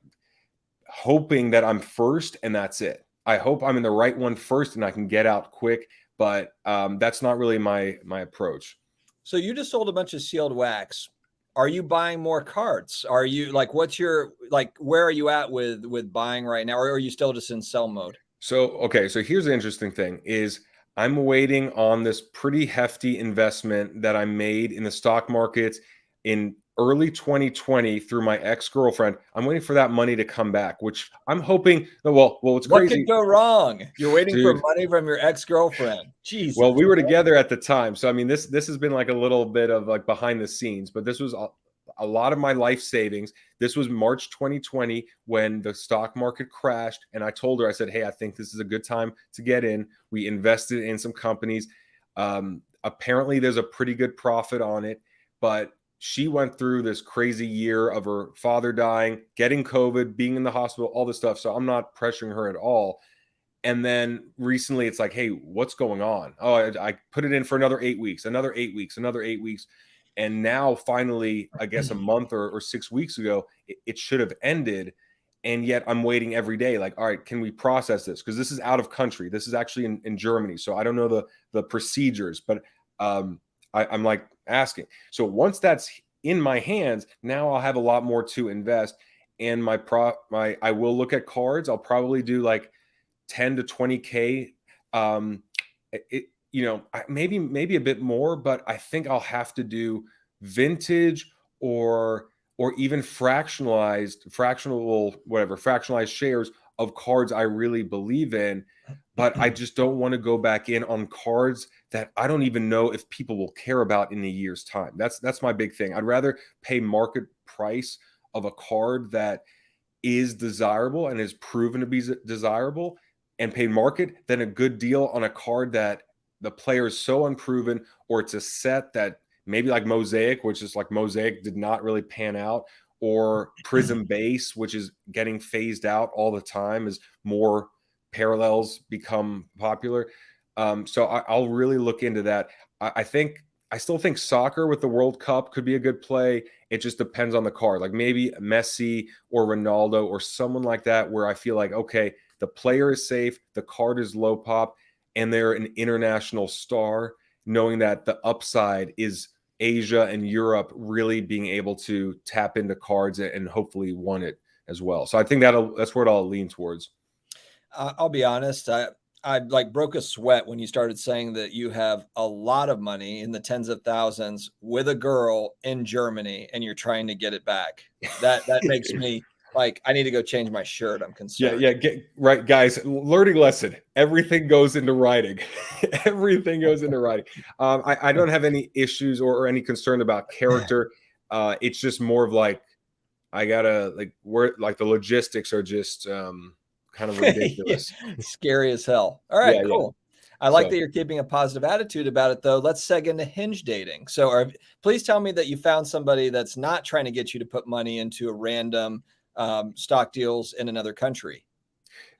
[SPEAKER 2] hoping that I'm first and that's it. I hope I'm in the right one first and I can get out quick, but that's not really my approach.
[SPEAKER 1] So you just sold a bunch of sealed wax. Are you buying more cards? Are you like, what's your, like, where are you at with buying right now? Or are you still just in sell mode?
[SPEAKER 2] So here's the interesting thing is I'm waiting on this pretty hefty investment that I made in the stock markets in early 2020 through my ex-girlfriend. I'm waiting for that money to come back, which I'm hoping. Well, what's
[SPEAKER 1] What
[SPEAKER 2] crazy?
[SPEAKER 1] could go wrong? You're waiting for
[SPEAKER 2] Dude.
[SPEAKER 1] money from your ex-girlfriend. Jesus.
[SPEAKER 2] Well, we were together at the time, so I mean, this has been like a little bit of like behind the scenes, but this was a lot of my life savings. This was March 2020 when the stock market crashed, and I told her, I said, hey, I think this is a good time to get in. We invested in some companies. Apparently there's a pretty good profit on it, but she went through this crazy year of her father dying, getting COVID, being in the hospital, all this stuff. So I'm not pressuring her at all. And then recently it's like, hey, what's going on? Oh, I put it in for another 8 weeks, another 8 weeks, another 8 weeks. And now finally, I guess a month or 6 weeks ago, it should have ended. And yet I'm waiting every day. Like, all right, can we process this? Because this is out of country. This is actually in Germany. So I don't know the procedures, but I'm like asking. So once that's in my hands, now I'll have a lot more to invest. And I will look at cards. I'll probably do like 10 to 20K. Maybe a bit more, but I think I'll have to do vintage or even fractionalized shares of cards I really believe in. But I just don't want to go back in on cards that I don't even know if people will care about in a year's time. That's my big thing. I'd rather pay market price of a card that is desirable and is proven to be desirable, and pay market, than a good deal on a card that the player is so unproven, or it's a set that maybe like Mosaic, which is like Mosaic did not really pan out, or Prism Base, which is getting phased out all the time as more parallels become popular. So I'll really look into that. I still think soccer with the World Cup could be a good play. It just depends on the card, like maybe Messi or Ronaldo or someone like that, where I feel like, okay, the player is safe, the card is low pop, and they're an international star, knowing that the upside is Asia and Europe really being able to tap into cards and hopefully won it as well. So I think that's where it all leans towards.
[SPEAKER 1] I'll be honest. I like broke a sweat when you started saying that you have a lot of money in the tens of thousands with a girl in Germany and you're trying to get it back. That makes me like, I need to go change my shirt. I'm concerned.
[SPEAKER 2] Yeah. Right, guys. Learning lesson. Everything goes into writing. Everything goes into writing. I don't have any issues or any concern about character. It's just more of like, I gotta like where like the logistics are just kind of ridiculous.
[SPEAKER 1] Yeah, scary as hell. All right,
[SPEAKER 2] Yeah.
[SPEAKER 1] cool. I like
[SPEAKER 2] So
[SPEAKER 1] that you're keeping a positive attitude about it, though. Let's seg into hinge dating. So, please tell me that you found somebody that's not trying to get you to put money into a random stock deals in another country.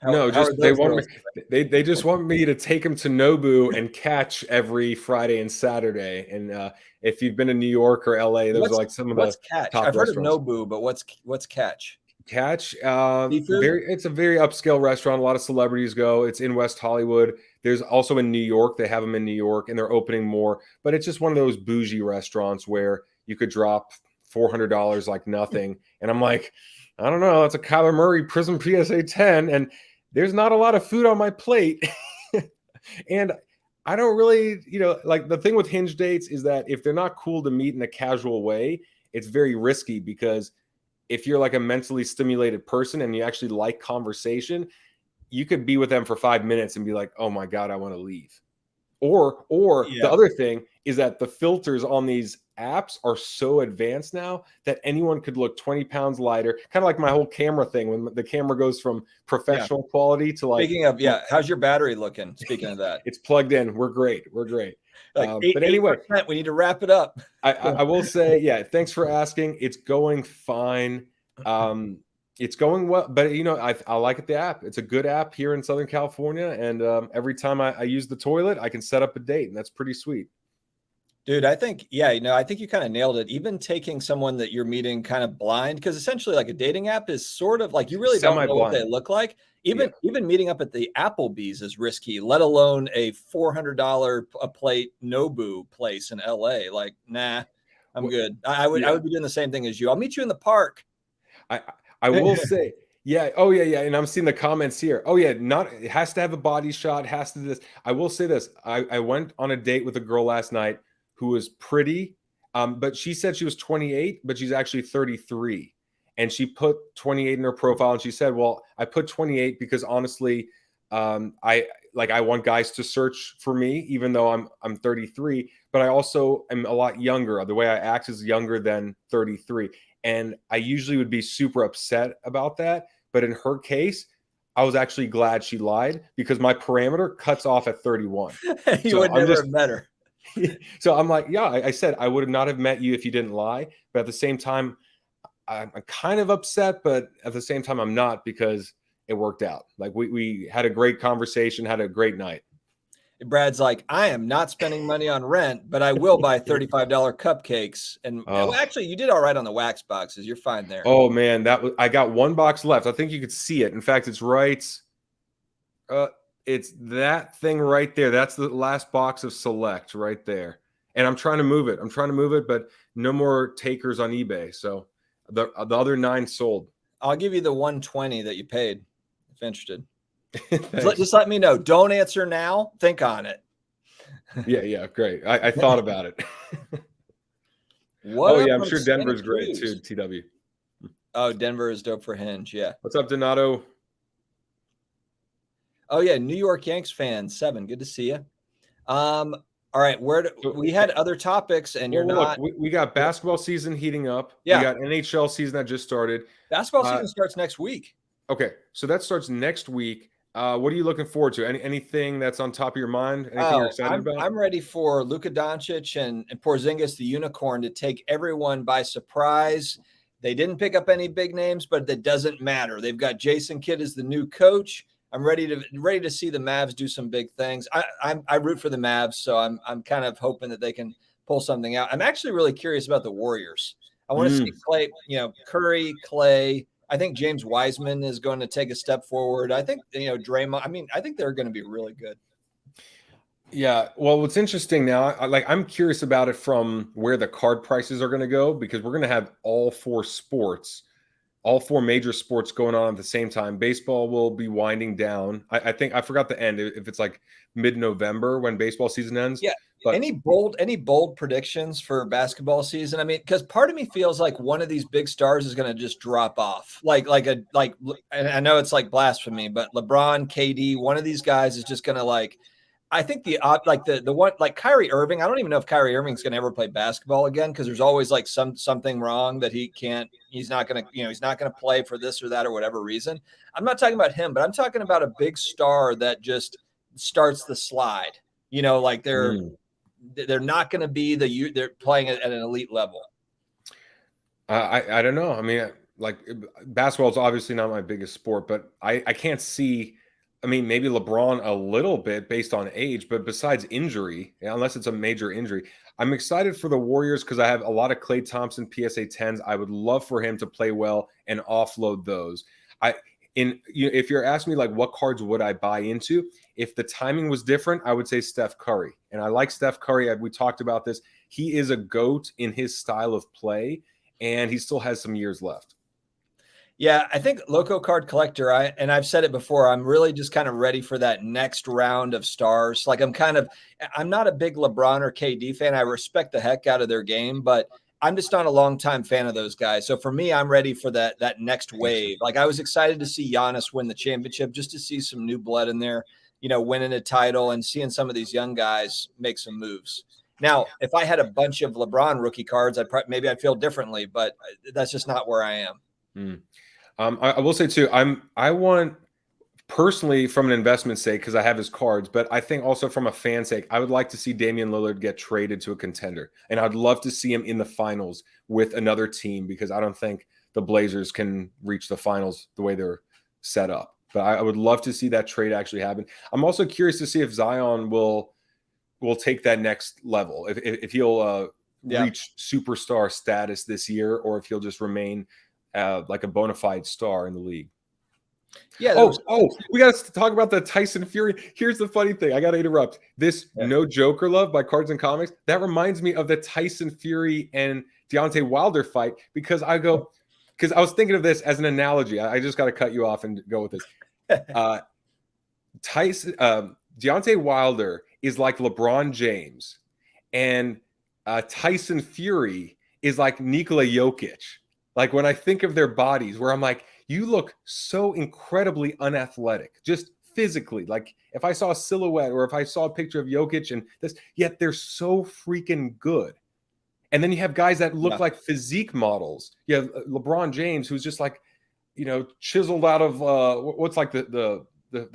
[SPEAKER 2] no,
[SPEAKER 1] How
[SPEAKER 2] just
[SPEAKER 1] are
[SPEAKER 2] they
[SPEAKER 1] those
[SPEAKER 2] want me.
[SPEAKER 1] girls?
[SPEAKER 2] They just want me to take them to Nobu and catch every Friday and Saturday. And if you've been to New York or LA, those are like some of
[SPEAKER 1] What's
[SPEAKER 2] the
[SPEAKER 1] catch?
[SPEAKER 2] top
[SPEAKER 1] I've heard of
[SPEAKER 2] restaurants.
[SPEAKER 1] Nobu, but what's catch?
[SPEAKER 2] Catch,
[SPEAKER 1] Seafood?
[SPEAKER 2] it's a very upscale restaurant. A lot of celebrities go. It's in West Hollywood. There's also in New York. They have them in New York, and they're opening more. But it's just one of those bougie restaurants where you could drop $400 like nothing. And I'm like, I don't know. It's a Kyler Murray Prism PSA 10, and there's not a lot of food on my plate. And I don't really, like the thing with hinge dates is that if they're not cool to meet in a casual way, it's very risky because if you're like a mentally stimulated person and you actually like conversation, you could be with them for 5 minutes and be like, oh my God, I want to leave. Or the other thing is that the filters on these apps are so advanced now that anyone could look 20 pounds lighter, kind of like my whole camera thing when the camera goes from professional quality to like.
[SPEAKER 1] Speaking of, how's your battery looking? Speaking of that,
[SPEAKER 2] it's plugged in. We're great.
[SPEAKER 1] like
[SPEAKER 2] but anyway,
[SPEAKER 1] 8%, we need to wrap it up.
[SPEAKER 2] I will say, yeah, thanks for asking. It's going fine. It's going well, but I like the app. It's a good app here in Southern California, and every time I use the toilet, I can set up a date, and that's pretty sweet.
[SPEAKER 1] Dude, I think, I think you kind of nailed it. Even taking someone that you're meeting kind of blind, because essentially like a dating app is sort of like you really don't know what they look like. Even meeting up at the Applebee's is risky, let alone a $400 a plate Nobu place in LA. Like, nah, I'm good. I would be doing the same thing as you. I'll meet you in the park.
[SPEAKER 2] I will say, yeah. Oh yeah. And I'm seeing the comments here. Oh yeah, it has to have a body shot, has to this. I will say this. I went on a date with a girl last night who was pretty, but she said she was 28, but she's actually 33. And she put 28 in her profile, and she said, well, I put 28 because honestly, I want guys to search for me, even though I'm 33, but I also am a lot younger. The way I act is younger than 33. And I usually would be super upset about that. But in her case, I was actually glad she lied because my parameter cuts off at 31.
[SPEAKER 1] You would never have met her.
[SPEAKER 2] So I'm like, yeah, I said I would not have met you if you didn't lie. But at the same time, I'm kind of upset, but at the same time, I'm not because it worked out. Like we had a great conversation, had a great night.
[SPEAKER 1] Brad's like, I am not spending money on rent, but I will buy $35 cupcakes. And well, actually, you did all right on the wax boxes. You're fine there.
[SPEAKER 2] Oh man, I got one box left. I think you could see it. In fact, it's right. It's that thing right there. That's the last box of Select right there. And I'm trying to move it. But no more takers on eBay. So the other 9 sold.
[SPEAKER 1] I'll give you the 120 that you paid if interested. Just let me know. Don't answer now. Think on it.
[SPEAKER 2] Yeah, great. I thought about it. I'm sure Denver's great too, TW.
[SPEAKER 1] Oh, Denver is dope for Hinge, yeah.
[SPEAKER 2] What's up, Donato?
[SPEAKER 1] Oh, yeah, New York Yanks fan, 7. Good to see you. All right, we had other topics, and you're not.
[SPEAKER 2] Look, we got basketball season heating up.
[SPEAKER 1] Yeah.
[SPEAKER 2] We got NHL season that just started.
[SPEAKER 1] Basketball season starts next week.
[SPEAKER 2] Okay, so that starts next week. What are you looking forward to? Anything that's on top of your mind? Anything you're excited about?
[SPEAKER 1] I'm ready for Luka Doncic and Porzingis, the unicorn, to take everyone by surprise. They didn't pick up any big names, but that doesn't matter. They've got Jason Kidd as the new coach. I'm ready to see the Mavs do some big things. I root for the Mavs, so I'm kind of hoping that they can pull something out. I'm actually really curious about the Warriors. I want to see Clay, Curry, Clay. I think James Wiseman is going to take a step forward. I think, Draymond, I think they're going to be really good.
[SPEAKER 2] Yeah. Well, what's interesting now, I'm curious about it from where the card prices are going to go, because we're going to have all 4 major sports going on at the same time. Baseball will be winding down. I think I forgot the end, if it's like mid-November when baseball season ends.
[SPEAKER 1] Yeah. But any bold predictions for basketball season? I mean, because part of me feels like one of these big stars is going to just drop off. And I know it's like blasphemy, but LeBron, KD, one of these guys is just going to I think the one like Kyrie Irving. I don't even know if Kyrie Irving's going to ever play basketball again because there's always like something wrong that he can't. He's not going to he's not going to play for this or that or whatever reason. I'm not talking about him, but I'm talking about a big star that just starts the slide. Like they're not going to be they're playing at an elite level.
[SPEAKER 2] I don't know. I mean, like basketball is obviously not my biggest sport, but I can't see. I mean, maybe LeBron a little bit based on age, but besides injury, unless it's a major injury, I'm excited for the Warriors because I have a lot of Klay Thompson PSA 10s. I would love for him to play well and offload those. If you're asking me like what cards would I buy into, if the timing was different, I would say Steph Curry. And I like Steph Curry. We talked about this. He is a GOAT in his style of play, and he still has some years left.
[SPEAKER 1] Yeah, I think Loco Card Collector, I've said it before, I'm really just kind of ready for that next round of stars. Like I'm not a big LeBron or KD fan. I respect the heck out of their game, but I'm just not a longtime fan of those guys. So for me, I'm ready for that next wave. Like I was excited to see Giannis win the championship, just to see some new blood in there, winning a title and seeing some of these young guys make some moves. Now, if I had a bunch of LeBron rookie cards, maybe I'd feel differently, but that's just not where I am.
[SPEAKER 2] I will say too, I want personally from an investment sake because I have his cards, but I think also from a fan sake, I would like to see Damian Lillard get traded to a contender, and I'd love to see him in the finals with another team because I don't think the Blazers can reach the finals the way they're set up. But I would love to see that trade actually happen. I'm also curious to see if Zion will take that next level, if he'll reach superstar status this year, or if he'll just remain like a bona fide star in the league.
[SPEAKER 1] Yeah.
[SPEAKER 2] We got to talk about the Tyson Fury. Here's the funny thing. I got to interrupt. This No Joker Love by Cards and Comics, that reminds me of the Tyson Fury and Deontay Wilder fight because I was thinking of this as an analogy. I just got to cut you off and go with this. Deontay Wilder is like LeBron James, and Tyson Fury is like Nikola Jokic. Like when I think of their bodies, where I'm like, you look so incredibly unathletic, just physically. Like if I saw a silhouette or if I saw a picture of Jokic and this, yet they're so freaking good. And then you have guys that look like physique models. You have LeBron James, who's just like, chiseled out of what's like the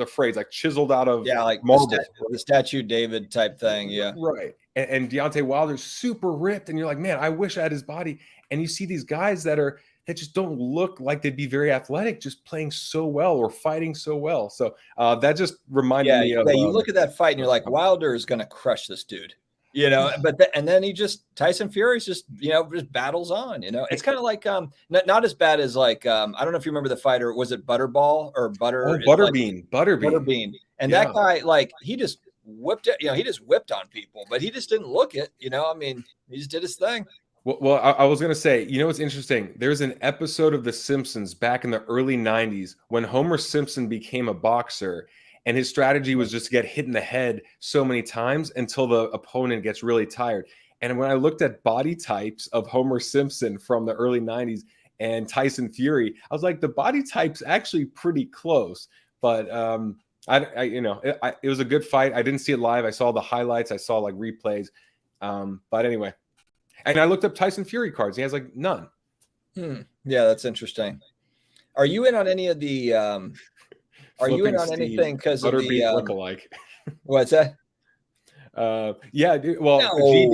[SPEAKER 2] phrase, like chiseled out of
[SPEAKER 1] like
[SPEAKER 2] marble.
[SPEAKER 1] The statue David type thing. Yeah.
[SPEAKER 2] Right. And Deontay Wilder's super ripped. And you're like, man, I wish I had his body. And you see these guys that just don't look like they'd be very athletic, just playing so well or fighting so well. So that just reminded me of.
[SPEAKER 1] Yeah, you look at that fight and you're like, Wilder is going to crush this dude, and then Tyson Fury's just battles on, It's kind of like, not as bad as like, I don't know if you remember the fighter, was it Butterball or Butter?
[SPEAKER 2] Oh, Butterbean.
[SPEAKER 1] And that guy, like, he just whipped it, he just whipped on people, but he just didn't look it, he just did his thing.
[SPEAKER 2] Well, I was going to say, what's interesting? There's an episode of The Simpsons back in the early 90s when Homer Simpson became a boxer, and his strategy was just to get hit in the head so many times until the opponent gets really tired. And when I looked at body types of Homer Simpson from the early 90s and Tyson Fury, I was like, the body type's actually pretty close. But it was a good fight. I didn't see it live. I saw the highlights. I saw like replays. But anyway. And I looked up Tyson Fury cards. He has like none.
[SPEAKER 1] Yeah, that's interesting. Are you in on any of the? Are you in on anything because of the
[SPEAKER 2] lookalike?
[SPEAKER 1] What's that?
[SPEAKER 2] Yeah. Well, no.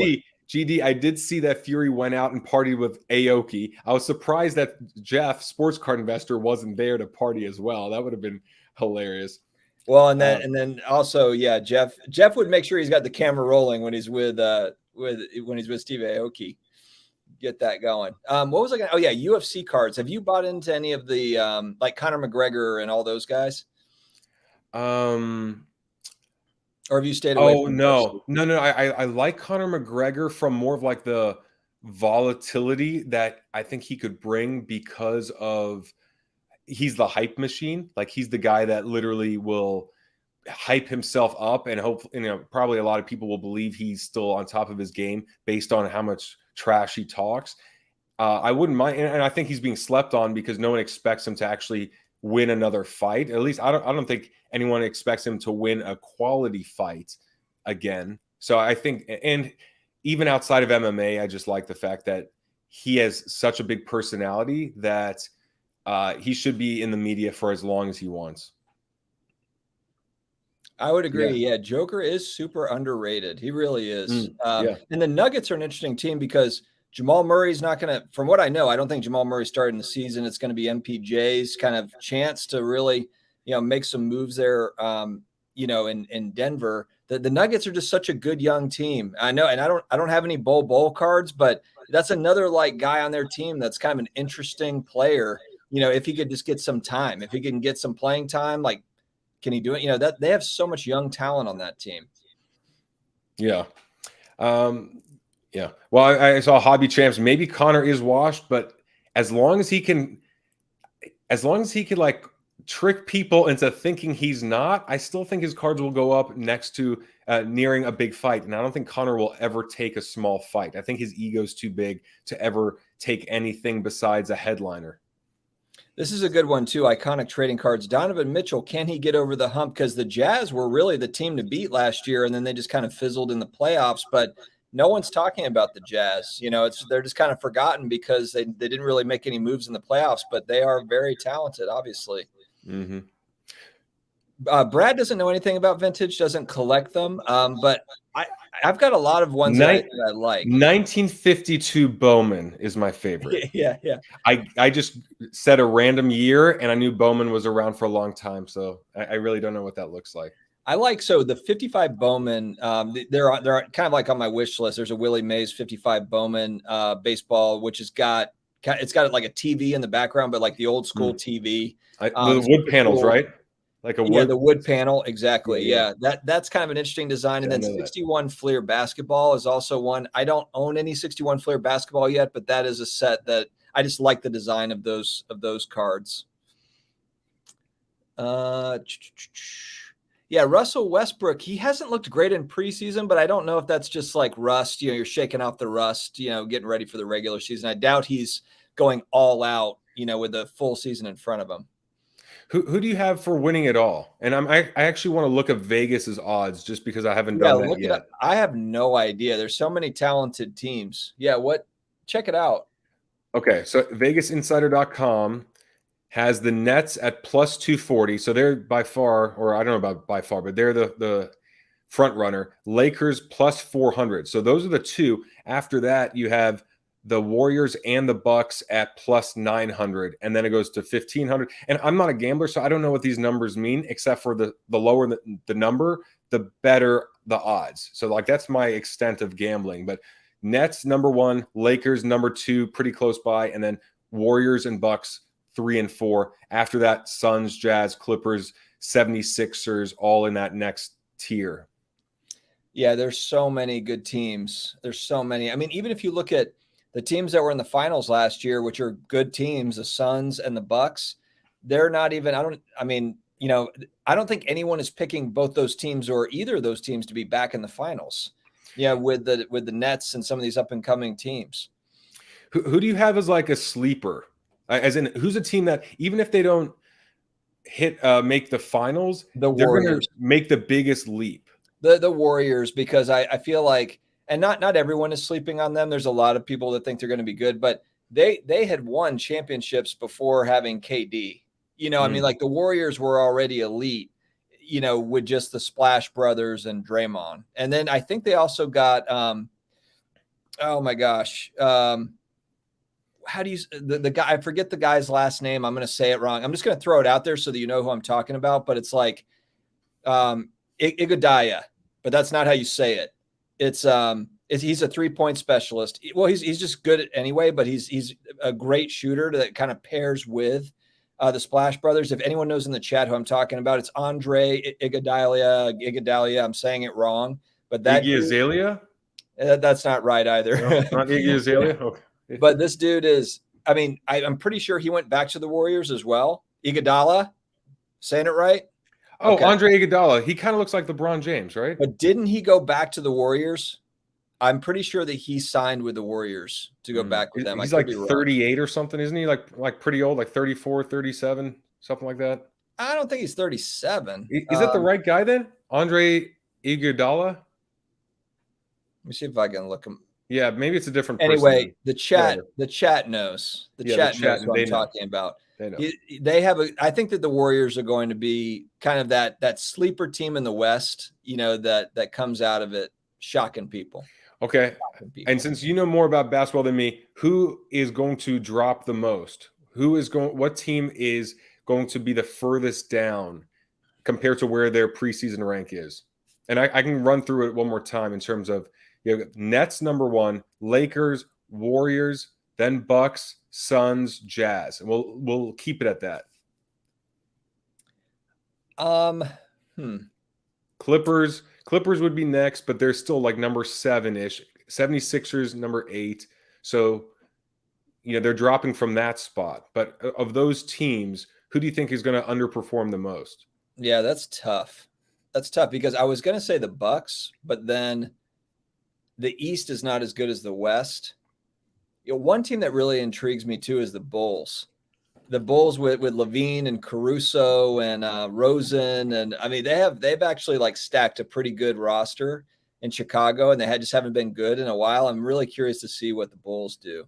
[SPEAKER 2] GD. I did see that Fury went out and partied with Aoki. I was surprised that Jeff, sports card investor, wasn't there to party as well. That would have been hilarious.
[SPEAKER 1] Well, and then also, yeah, Jeff would make sure he's got the camera rolling when he's with Steve Aoki. Get that going. What was I going to? Oh yeah, UFC cards. Have you bought into any of the like Conor McGregor and all those guys? Or have you stayed away?
[SPEAKER 2] Oh no. I like Conor McGregor from more of like the volatility that I think he could bring because of he's the hype machine. Like he's the guy that literally will hype himself up and hope, probably a lot of people will believe he's still on top of his game based on how much trash he talks. I wouldn't mind. And I think he's being slept on because no one expects him to actually win another fight. At least I don't think anyone expects him to win a quality fight. again. So I think, and even outside of MMA, I just like the fact that he has such a big personality that he should be in the media for as long as he wants.
[SPEAKER 1] I would agree. Yeah, Joker is super underrated. He really is. And the Nuggets are an interesting team because Jamal Murray's not going to, from what I know, I don't think Jamal Murray started in the season. It's going to be MPJ's kind of chance to really, make some moves there, in Denver. The Nuggets are just such a good young team. I know, and I don't have any bowl cards, but that's another like guy on their team that's kind of an interesting player. If he could just get some time, if he can get some playing time, like, can he do it? That they have so much young talent on that team.
[SPEAKER 2] Yeah. Yeah. Well, I saw Hobby Champs. Maybe Connor is washed, but as long as he can like trick people into thinking he's not, I still think his cards will go up next to nearing a big fight. And I don't think Connor will ever take a small fight. I think his ego's too big to ever take anything besides a headliner.
[SPEAKER 1] This is a good one, too. Iconic trading cards. Donovan Mitchell, can he get over the hump? Because the Jazz were really the team to beat last year, and then they just kind of fizzled in the playoffs. But no one's talking about the Jazz. They're just kind of forgotten because they didn't really make any moves in the playoffs, but they are very talented, obviously.
[SPEAKER 2] Mm-hmm.
[SPEAKER 1] Brad doesn't know anything about vintage, doesn't collect them, but I've got a lot of ones that I like.
[SPEAKER 2] 1952 Bowman is my favorite.
[SPEAKER 1] Yeah.
[SPEAKER 2] I just said a random year, and I knew Bowman was around for a long time, so I really don't know what that looks like.
[SPEAKER 1] I like the 55 Bowman. They're kind of like on my wish list. There's a Willie Mays 55 Bowman baseball, which it's got like a TV in the background, but like the old school TV.
[SPEAKER 2] The wood panels, cool. Right? Like
[SPEAKER 1] the wood panel, exactly. Yeah. That's kind of an interesting design. And then 61 Fleer basketball is also one. I don't own any 61 Fleer basketball yet, but that is a set that I just like the design of those cards. Russell Westbrook, he hasn't looked great in preseason, but I don't know if that's just like rust. You're shaking off the rust, getting ready for the regular season. I doubt he's going all out, with the full season in front of him.
[SPEAKER 2] Who do you have for winning it all? And I actually want to look at Vegas's odds just because I haven't done that yet.
[SPEAKER 1] I have no idea. There's so many talented teams. Check it out.
[SPEAKER 2] Okay, so VegasInsider.com has the Nets at plus 240. So they're by far, or I don't know about by far, but they're the front runner. Lakers plus 400. So those are the two. After that, you have the Warriors and the Bucks at plus 900, and then it goes to 1,500. And I'm not a gambler, so I don't know what these numbers mean, except for the lower the number, the better the odds. So like that's my extent of gambling. But Nets number 1, Lakers number 2, pretty close by, and then Warriors and Bucks 3 and 4. After that, Suns, Jazz, Clippers, 76ers, all in that next tier.
[SPEAKER 1] Yeah, there's so many good teams. There's so many. I mean, even if you look at the teams that were in the finals last year, which are good teams, the Suns and the Bucks, they're not even, I don't think anyone is picking both those teams or either of those teams to be back in the finals. Yeah, with the Nets and some of these up and coming teams.
[SPEAKER 2] Who do you have as like a sleeper? As in, who's a team that even if they don't make the finals, they're going to make the biggest leap?
[SPEAKER 1] The Warriors, because I feel like, and not everyone is sleeping on them. There's a lot of people that think they're going to be good, but they had won championships before having KD. I mean, like the Warriors were already elite, with just the Splash Brothers and Draymond. And then I think they also got, oh my gosh, how do you the guy? I forget the guy's last name. I'm going to say it wrong. I'm just going to throw it out there so that you know who I'm talking about. But it's like Iguodala, but that's not how you say it. It's he's a 3-point specialist. Well, he's just good at anyway, but he's a great shooter that kind of pairs with the Splash Brothers. If anyone knows in the chat who I'm talking about, it's Andre Iguodala. I'm saying it wrong, but that
[SPEAKER 2] Iggy Azalea.
[SPEAKER 1] That's not right either.
[SPEAKER 2] No, not Iggy Azalea. Okay.
[SPEAKER 1] But this dude is. I mean, I'm pretty sure he went back to the Warriors as well. Iguodala, saying it right?
[SPEAKER 2] Oh, okay. Andre Iguodala. He kind of looks like LeBron James, right?
[SPEAKER 1] But didn't he go back to the Warriors? I'm pretty sure that he signed with the Warriors to go back with them.
[SPEAKER 2] He's like 38 or something, isn't he? Like pretty old, like 34, 37, something like that.
[SPEAKER 1] I don't think he's 37.
[SPEAKER 2] Is that the right guy then? Andre Iguodala?
[SPEAKER 1] me see if I can look them.
[SPEAKER 2] Yeah, maybe it's a different person.
[SPEAKER 1] Anyway, the chat
[SPEAKER 2] whatever.
[SPEAKER 1] knows. The
[SPEAKER 2] Yeah,
[SPEAKER 1] chat knows what I'm talking about.
[SPEAKER 2] They know.
[SPEAKER 1] They have I think that the Warriors are going to be kind of that sleeper team in the West, that comes out of it shocking people.
[SPEAKER 2] Okay. And since you know more about basketball than me, who is going to drop the most? What team is going to be the furthest down compared to where their preseason rank is? And I can run through it one more time in terms of Nets #1, Lakers, Warriors, then Bucks, Suns, Jazz. And we'll keep it at that. Clippers would be next, but they're still like number 7-ish. 76ers #8. So, they're dropping from that spot. But of those teams, who do you think is going to underperform the most?
[SPEAKER 1] Yeah, that's tough. That's tough because I was going to say the Bucks, but then the East is not as good as the West. One team that really intrigues me too is the Bulls. The Bulls with Levine and Caruso and Rosen, and I mean they've actually like stacked a pretty good roster in Chicago, and they just haven't been good in a while. I'm really curious to see what the Bulls do.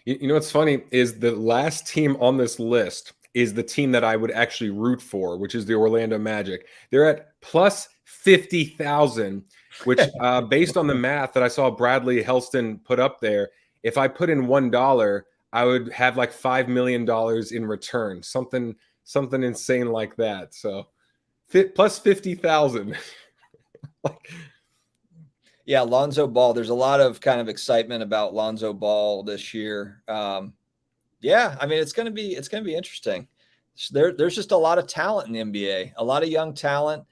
[SPEAKER 2] What's funny is the last team on this list is the team that I would actually root for, which is the Orlando Magic. They're at plus 50,000, which based on the math that I saw Bradley Helston put up there, if I put in $1, I would have like $5 million in return, something insane like that. So plus 50,000.
[SPEAKER 1] Yeah, Lonzo Ball. There's a lot of kind of excitement about Lonzo Ball this year. Yeah, I mean it's gonna be interesting. There's just a lot of talent in the NBA, a lot of young talent.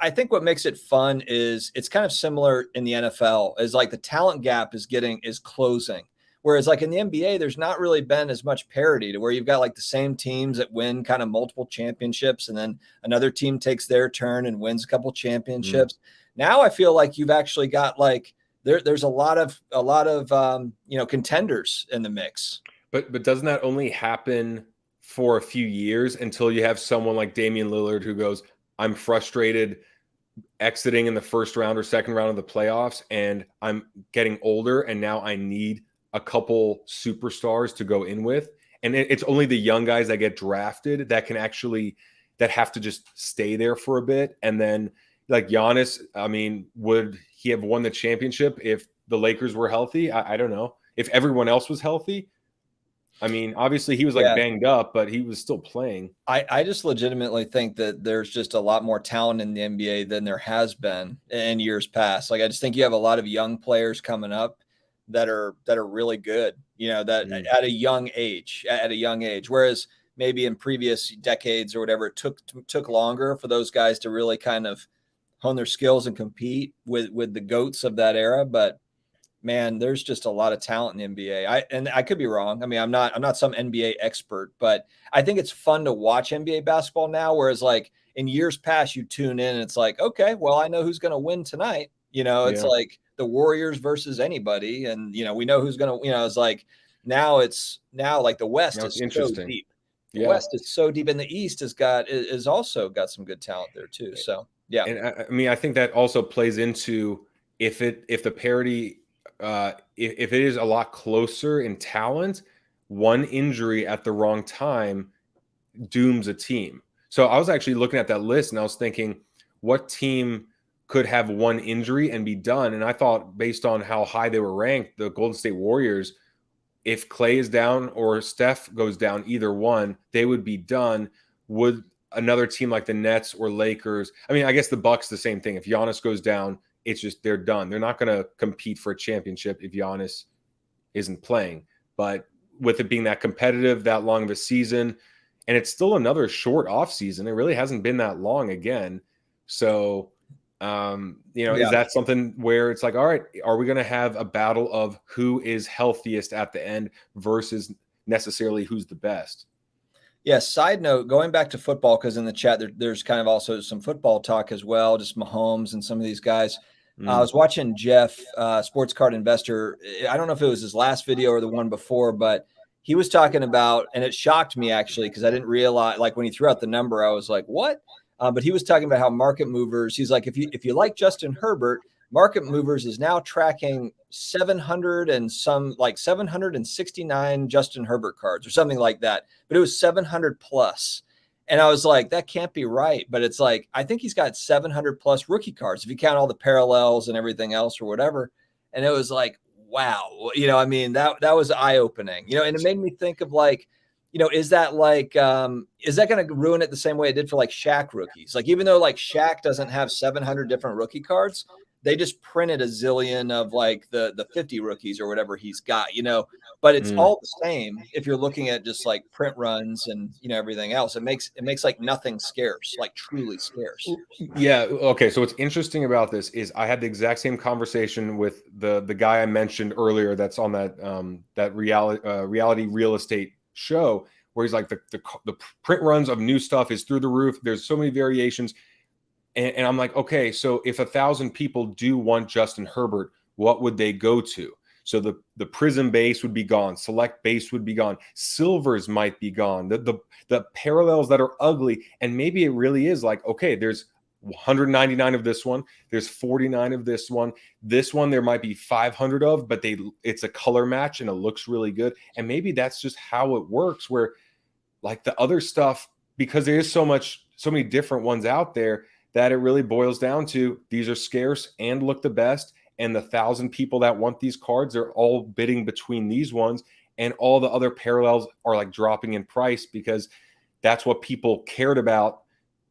[SPEAKER 1] I think what makes it fun is it's kind of similar in the NFL, is like the talent gap is closing. Whereas like in the NBA, there's not really been as much parity to where you've got like the same teams that win kind of multiple championships, and then another team takes their turn and wins a couple championships. Now I feel like you've actually got like there's a lot of contenders in the mix.
[SPEAKER 2] But doesn't that only happen for a few years until you have someone like Damian Lillard who goes, I'm frustrated exiting in the first round or second round of the playoffs, and I'm getting older, and now I need a couple superstars to go in with. And it's only the young guys that get drafted that have to just stay there for a bit. And then like Giannis, I mean, would he have won the championship if the Lakers were healthy? I don't know. If everyone else was healthy, I mean, obviously he was banged up, but he was still playing.
[SPEAKER 1] I just legitimately think that there's just a lot more talent in the NBA than there has been in years past. Like, I just think you have a lot of young players coming up that are really good, at a young age, Whereas maybe in previous decades or whatever, it took longer for those guys to really kind of hone their skills and compete with the GOATs of that era. But man, there's just a lot of talent in the NBA. I could be wrong. I mean, I'm not some NBA expert, but I think it's fun to watch NBA basketball now. Whereas like in years past, you tune in and it's like, okay, well, I know who's going to win tonight. It's like the Warriors versus anybody. And, we know who's going to, it's like now like the West is so deep. The West is so deep, and the East is also got some good talent there too. So, yeah.
[SPEAKER 2] And I mean, I think that also plays into if the parity, if it is a lot closer in talent, one injury at the wrong time dooms a team. So I was actually looking at that list and I was thinking, what team could have one injury and be done? And I thought, based on how high they were ranked, the Golden State Warriors, if Clay is down or Steph goes down, either one, they would be done. Would another team like the Nets or Lakers, I mean, I guess the Bucks, the same thing. If Giannis goes down, it's just they're done. They're not going to compete for a championship if Giannis isn't playing. But with it being that competitive, that long of a season, and it's still another short off season, it really hasn't been that long again. So, is that something where it's like, all right, are we going to have a battle of who is healthiest at the end versus necessarily who's the best?
[SPEAKER 1] Yeah. Side note, going back to football, because in the chat, there's kind of also some football talk as well, just Mahomes and some of these guys. I was watching Jeff, Sports Card Investor. I don't know if it was his last video or the one before, but he was talking about, and it shocked me actually, because I didn't realize, like when he threw out the number, I was like, what? But he was talking about how market movers, he's like, if you like Justin Herbert, Market Movers is now tracking 769 Justin Herbert cards or something like that, but it was 700 plus. And I was like, that can't be right. But it's like, I think he's got 700 plus rookie cards if you count all the parallels and everything else or whatever. And it was like, wow, I mean, that was eye opening, and it made me think of like, is that going to ruin it the same way it did for like Shaq rookies? Like, even though like Shaq doesn't have 700 different rookie cards, they just printed a zillion of like the 50 rookies or whatever he's got, but it's all the same. If you're looking at just like print runs and, everything else, it makes like nothing scarce, like truly scarce.
[SPEAKER 2] Yeah. Okay. So what's interesting about this is I had the exact same conversation with the guy I mentioned earlier. That's on that reality real estate show where he's like the print runs of new stuff is through the roof. There's so many variations. And I'm like, okay, so if 1,000 people do want Justin Herbert, what would they go to? So the Prism base would be gone. Select base would be gone. Silvers might be gone. The parallels that are ugly. And maybe it really is like, okay, there's 199 of this one. There's 49 of this one. This one, there might be 500 of, but it's a color match and it looks really good. And maybe that's just how it works where like the other stuff, because there is so many different ones out there, that it really boils down to these are scarce and look the best. And the 1,000 people that want these cards are all bidding between these ones. And all the other parallels are like dropping in price because that's what people cared about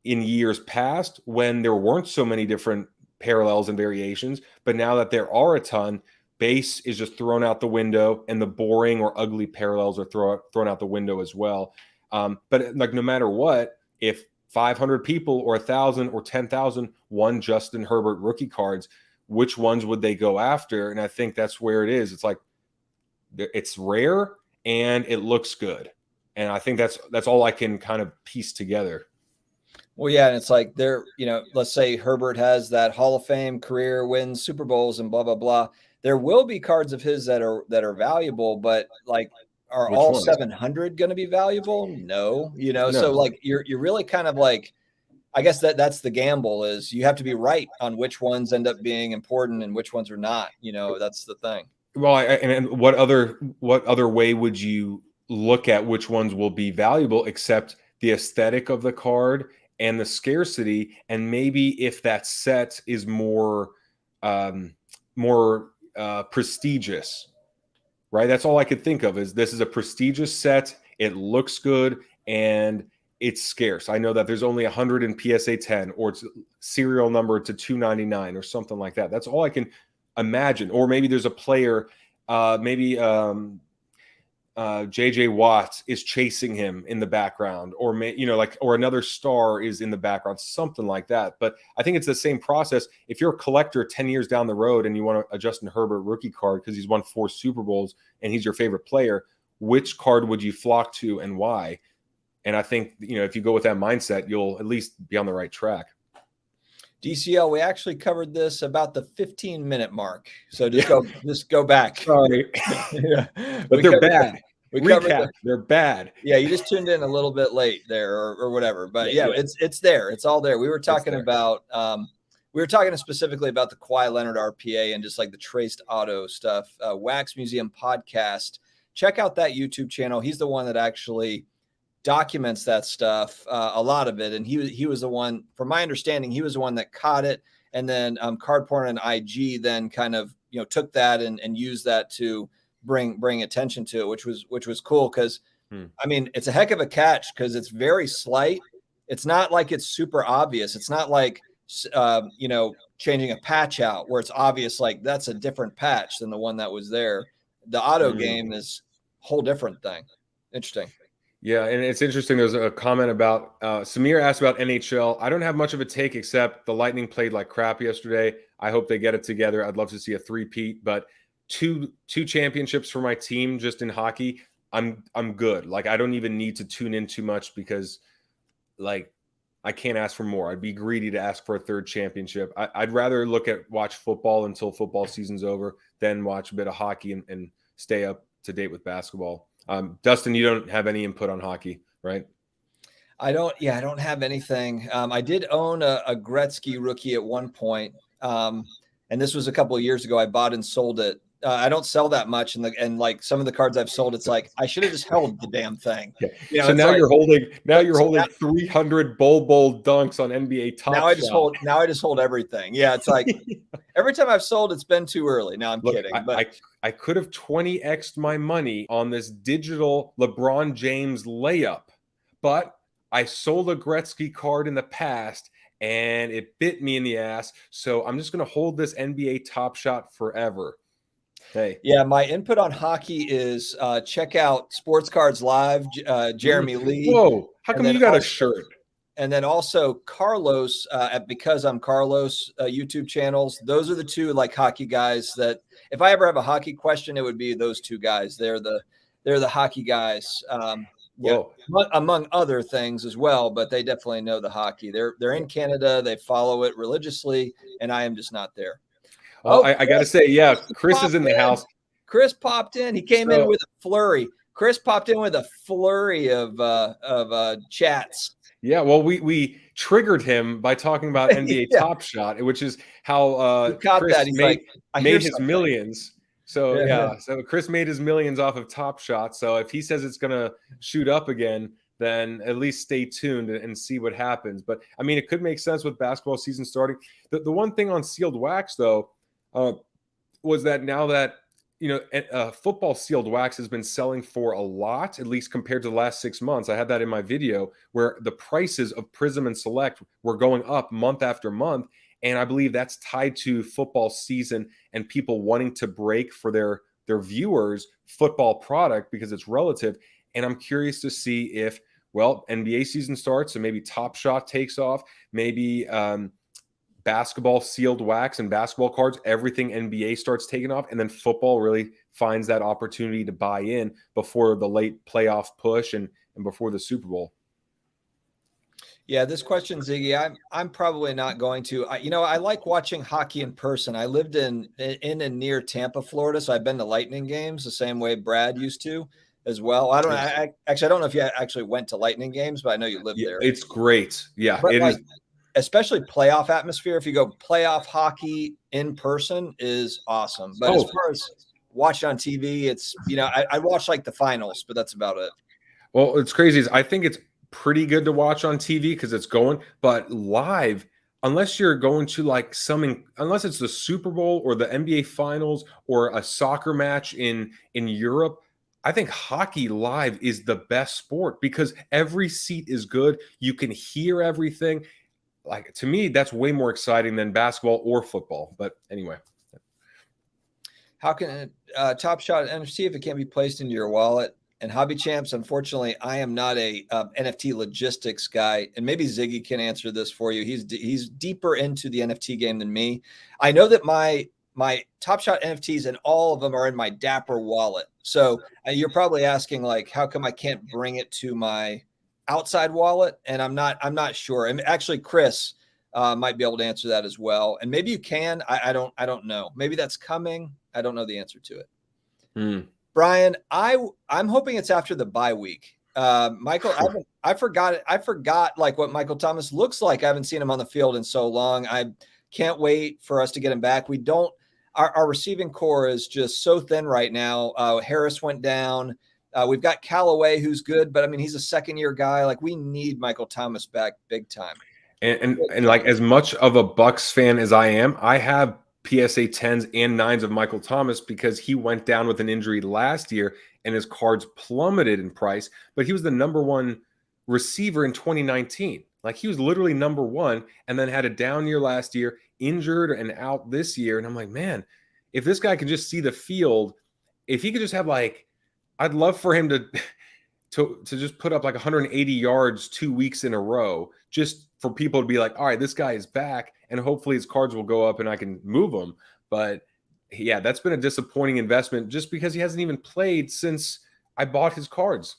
[SPEAKER 2] in years past when there weren't so many different parallels and variations. But now that there are a ton, base is just thrown out the window and the boring or ugly parallels are thrown out the window as well. But like no matter what, if 500 people or 1,000 or 10,000 won Justin Herbert rookie cards, which ones would they go after? And I think that's where it is. It's like it's rare and it looks good. And I think that's all I can kind of piece together.
[SPEAKER 1] Well, yeah, and it's like let's say Herbert has that Hall of Fame career, wins Super Bowls and blah, blah, blah. There will be cards of his that are valuable, but like, are
[SPEAKER 2] Which
[SPEAKER 1] all
[SPEAKER 2] ones?
[SPEAKER 1] 700 going to be valuable? No,
[SPEAKER 2] No.
[SPEAKER 1] So like you're really kind of like, I guess that's the gamble is you have to be right on which ones end up being important and which ones are not, that's the thing.
[SPEAKER 2] Well, and what other way would you look at which ones will be valuable except the aesthetic of the card and the scarcity? And maybe if that set is more prestigious, right? That's all I could think of is this is a prestigious set. It looks good and it's scarce. I know that there's only 100 in PSA 10 or it's serial number to 299 or something like that. That's all I can imagine. Or maybe there's a player, JJ Watt is chasing him in the background, or or another star is in the background, something like that. But I think it's the same process. If you're a collector 10 years down the road and you want a Justin Herbert rookie card because he's won 4 Super Bowls and he's your favorite player, which card would you flock to and why? And I think, if you go with that mindset, you'll at least be on the right track.
[SPEAKER 1] DCL, we actually covered this about the 15-minute mark. So just go back.
[SPEAKER 2] Sorry.
[SPEAKER 1] Yeah.
[SPEAKER 2] But they're bad. They're bad.
[SPEAKER 1] Yeah, you just tuned in a little bit late there or whatever. But yeah, it's there. It's all there. We were talking about specifically about the Kawhi Leonard RPA and just like the traced auto stuff. Wax Museum podcast. Check out that YouTube channel. He's the one that actually documents that stuff, a lot of it. And he was the one, from my understanding, he was the one that caught it. And then Card Porn and IG then kind of, took that and used that to bring attention to it, which was cool. Cause I mean, it's a heck of a catch because it's very slight. It's not like it's super obvious. It's not like, changing a patch out where it's obvious, like that's a different patch than the one that was there. The auto game is a whole different thing. Interesting.
[SPEAKER 2] Yeah, and it's interesting. There's a comment about Samir asked about NHL. I don't have much of a take except the Lightning played like crap yesterday. I hope they get it together. I'd love to see a three-peat, but two championships for my team just in hockey. I'm good. Like I don't even need to tune in too much because like I can't ask for more. I'd be greedy to ask for a third championship. I'd rather watch football until football season's over than watch a bit of hockey and stay up to date with basketball. Dustin, you don't have any input on hockey, right?
[SPEAKER 1] I don't have anything. I did own a Gretzky rookie at one point. and this was a couple of years ago. I bought and sold it. I don't sell that much, and like some of the cards I've sold, it's like I should have just held the damn thing.
[SPEAKER 2] Yeah.
[SPEAKER 1] You know,
[SPEAKER 2] so now
[SPEAKER 1] like,
[SPEAKER 2] you're holding 300 bowl dunks on NBA Top Shot.
[SPEAKER 1] Now I just hold everything. Yeah, it's like every time I've sold, it's been too early. No, I'm kidding. But
[SPEAKER 2] I could have 20x'd my money on this digital LeBron James layup, but I sold a Gretzky card in the past and it bit me in the ass. So I'm just going to hold this NBA Top Shot forever. Hey.
[SPEAKER 1] Yeah, my input on hockey is check out Sportcards Live, Jeremy Lee.
[SPEAKER 2] Whoa, how come you got a shirt?
[SPEAKER 1] And then also Carlos at Because I'm Carlos YouTube channels. Those are the two like hockey guys that if I ever have a hockey question, it would be those two guys. They're the hockey guys. Yeah, among other things as well, but they definitely know the hockey. They're in Canada. They follow it religiously, and I am just not there.
[SPEAKER 2] Well, I got to say, yeah, Chris is in the house.
[SPEAKER 1] Chris popped in. He came in with a flurry. Chris popped in with a flurry of chats.
[SPEAKER 2] Yeah, well, we triggered him by talking about NBA Top Shot, which is how Chris made his millions. So so Chris made his millions off of Top Shot. So if he says it's gonna shoot up again, then at least stay tuned and see what happens. But I mean, it could make sense with basketball season starting. The one thing on sealed wax though was that now that football sealed wax has been selling for a lot, at least compared to the last 6 months. I had that in my video where the prices of Prism and Select were going up month after month. And I believe that's tied to football season and people wanting to break for their viewers football product because it's relative. And I'm curious to see if, NBA season starts and maybe Top Shot takes off, maybe basketball sealed wax and basketball cards, everything NBA starts taking off, and then football really finds that opportunity to buy in before the late playoff push and before the Super Bowl.
[SPEAKER 1] Yeah, this question, Ziggy, I'm probably not going to. I like watching hockey in person. I lived in and near Tampa, Florida, so I've been to Lightning games the same way Brad used to as well. I don't know. I don't know if you actually went to Lightning games, but I know you lived there.
[SPEAKER 2] It's great. Yeah,
[SPEAKER 1] but
[SPEAKER 2] it is.
[SPEAKER 1] Especially playoff atmosphere. If you go playoff hockey in person is awesome. But as far as watching on TV, it's, I watch like the finals, but that's about it.
[SPEAKER 2] Well, it's crazy. I think it's pretty good to watch on TV because it's going, but live, unless you're going to like unless it's the Super Bowl or the NBA finals or a soccer match in Europe, I think hockey live is the best sport because every seat is good. You can hear everything. Like, to me, that's way more exciting than basketball or football. But anyway.
[SPEAKER 1] How can Top Shot NFT if it can't be placed into your wallet? And Hobby Champs, unfortunately, I am not a NFT logistics guy. And maybe Ziggy can answer this for you. He's deeper into the NFT game than me. I know that my Top Shot NFTs and all of them are in my Dapper wallet. So you're probably asking, like, how come I can't bring it to my outside wallet? And I'm not sure. And actually Chris might be able to answer that as well. And maybe you can, I don't know. Maybe that's coming. I don't know the answer to it. Brian, I'm hoping it's after the bye week. Michael, I forgot like what Michael Thomas looks like. I haven't seen him on the field in so long. I can't wait for us to get him back. Our receiving core is just so thin right now. Harris went down. We've got Callaway, who's good, but I mean, he's a second-year guy. Like, we need Michael Thomas back big time.
[SPEAKER 2] And like, as much of a Bucks fan as I am, I have PSA 10s and 9s of Michael Thomas because he went down with an injury last year and his cards plummeted in price, but he was the number one receiver in 2019. Like, he was literally number one and then had a down year last year, injured and out this year. And I'm like, man, if this guy could just see the field, if he could just have like, I'd love for him to just put up like 180 yards 2 weeks in a row, just for people to be like, all right, this guy is back, and hopefully his cards will go up and I can move him. But yeah, that's been a disappointing investment just because he hasn't even played since I bought his cards.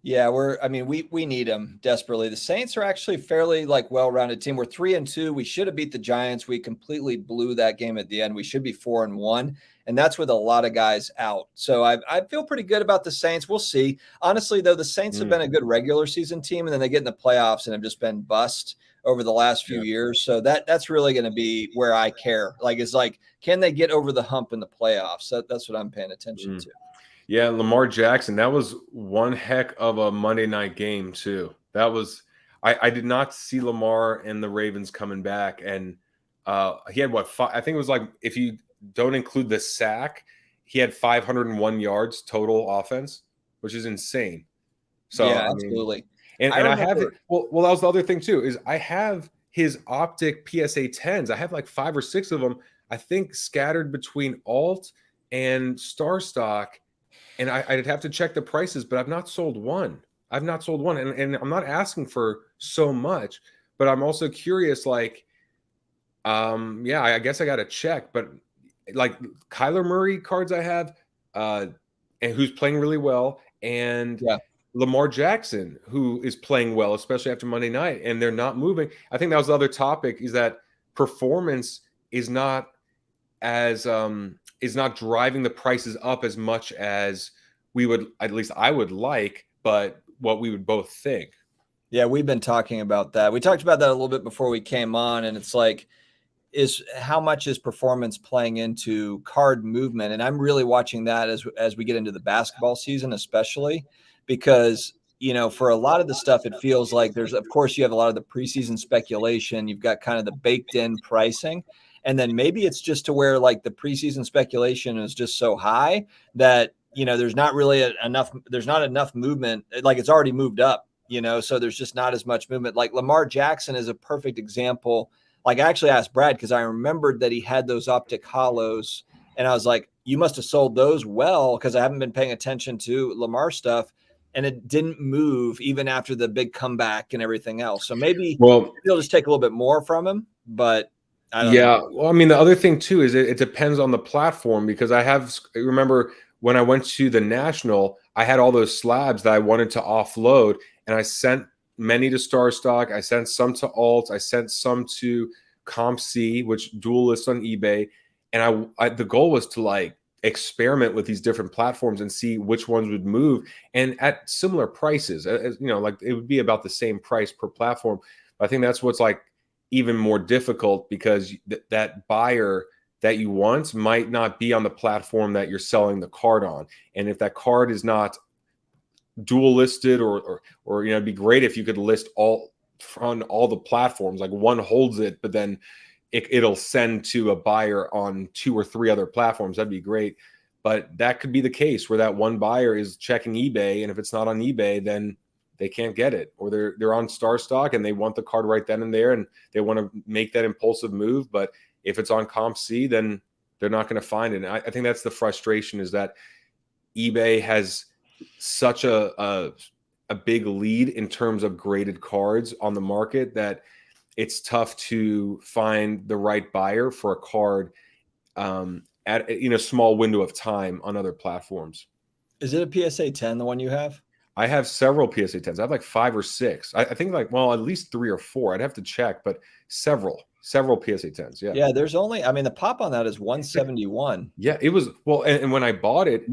[SPEAKER 1] Yeah, we need him desperately. The Saints are actually fairly like well-rounded team. We're 3-2. We should have beat the Giants. We completely blew that game at the end. We should be 4-1, and that's with a lot of guys out. So I feel pretty good about the Saints. We'll see. Honestly, though, the Saints have been a good regular season team, and then they get in the playoffs and have just been bust. over the last few years. So that's really going to be where I care. Like, it's like, can they get over the hump in the playoffs? That's what I'm paying attention to.
[SPEAKER 2] Yeah, Lamar Jackson, that was one heck of a Monday night game too. That was I did not see Lamar and the Ravens coming back, and he had I think it was like, if you don't include the sack, he had 501 yards total offense, which is insane. So
[SPEAKER 1] Yeah,
[SPEAKER 2] I mean,
[SPEAKER 1] absolutely.
[SPEAKER 2] and I have it. Well, that was the other thing too, is I have his optic PSA 10s. I have like 5 or 6 of them, I think, scattered between alt and star stock. And I'd have to check the prices, but I've not sold one. I've not sold one. And I'm not asking for so much, but I'm also curious, like, yeah, I guess I got to check. But like Kyler Murray cards I have, and who's playing really well, and Lamar Jackson, who is playing well, especially after Monday night, and they're not moving. I think that was the other topic, is that performance is not as is not driving the prices up as much as we would, at least I would like, but what we would both think.
[SPEAKER 1] Yeah, we've been talking about that. We talked about that a little bit before we came on, and it's like, is how much is performance playing into card movement? And I'm really watching that as we get into the basketball season, especially because, for a lot of the stuff, it feels like of course, you have a lot of the preseason speculation. You've got kind of the baked in pricing. And then maybe it's just to where like the preseason speculation is just so high that, there's not enough movement. Like, it's already moved up, so there's just not as much movement. Like Lamar Jackson is a perfect example. Like, I actually asked Brad because I remembered that he had those optic hollows, and I was like, you must have sold those well, because I haven't been paying attention to Lamar stuff, and it didn't move even after the big comeback and everything else. So maybe you'll just take a little bit more from him, but I don't know.
[SPEAKER 2] Well, I mean, the other thing too is it depends on the platform, because I remember when I went to the National, I had all those slabs that I wanted to offload, and I sent many to Star Stock. I sent some to Alt. I sent some to CompC, which dual lists on eBay. And the goal was to like experiment with these different platforms and see which ones would move, and at similar prices. As like it would be about the same price per platform. But I think that's what's like even more difficult, because that buyer that you want might not be on the platform that you're selling the card on. And if that card is not dual listed, or it'd be great if you could list on all the platforms, like one holds it, but then it'll send to a buyer on 2 or 3 other platforms. That'd be great. But that could be the case where that one buyer is checking eBay, and if it's not on eBay, then they can't get it, or they're on Star Stock and they want the card right then and there, and they want to make that impulsive move. But if it's on CompC, then they're not going to find it. And I think that's the frustration, is that eBay has such a big lead in terms of graded cards on the market that it's tough to find the right buyer for a card at a small window of time on other platforms.
[SPEAKER 1] Is it a PSA 10, the one you have?
[SPEAKER 2] I have several PSA 10s. I have like 5 or 6. I think at least 3 or 4. I'd have to check, but several PSA 10s. Yeah.
[SPEAKER 1] There's only, the pop on that is 171.
[SPEAKER 2] Yeah, it was. Well, and when I bought it,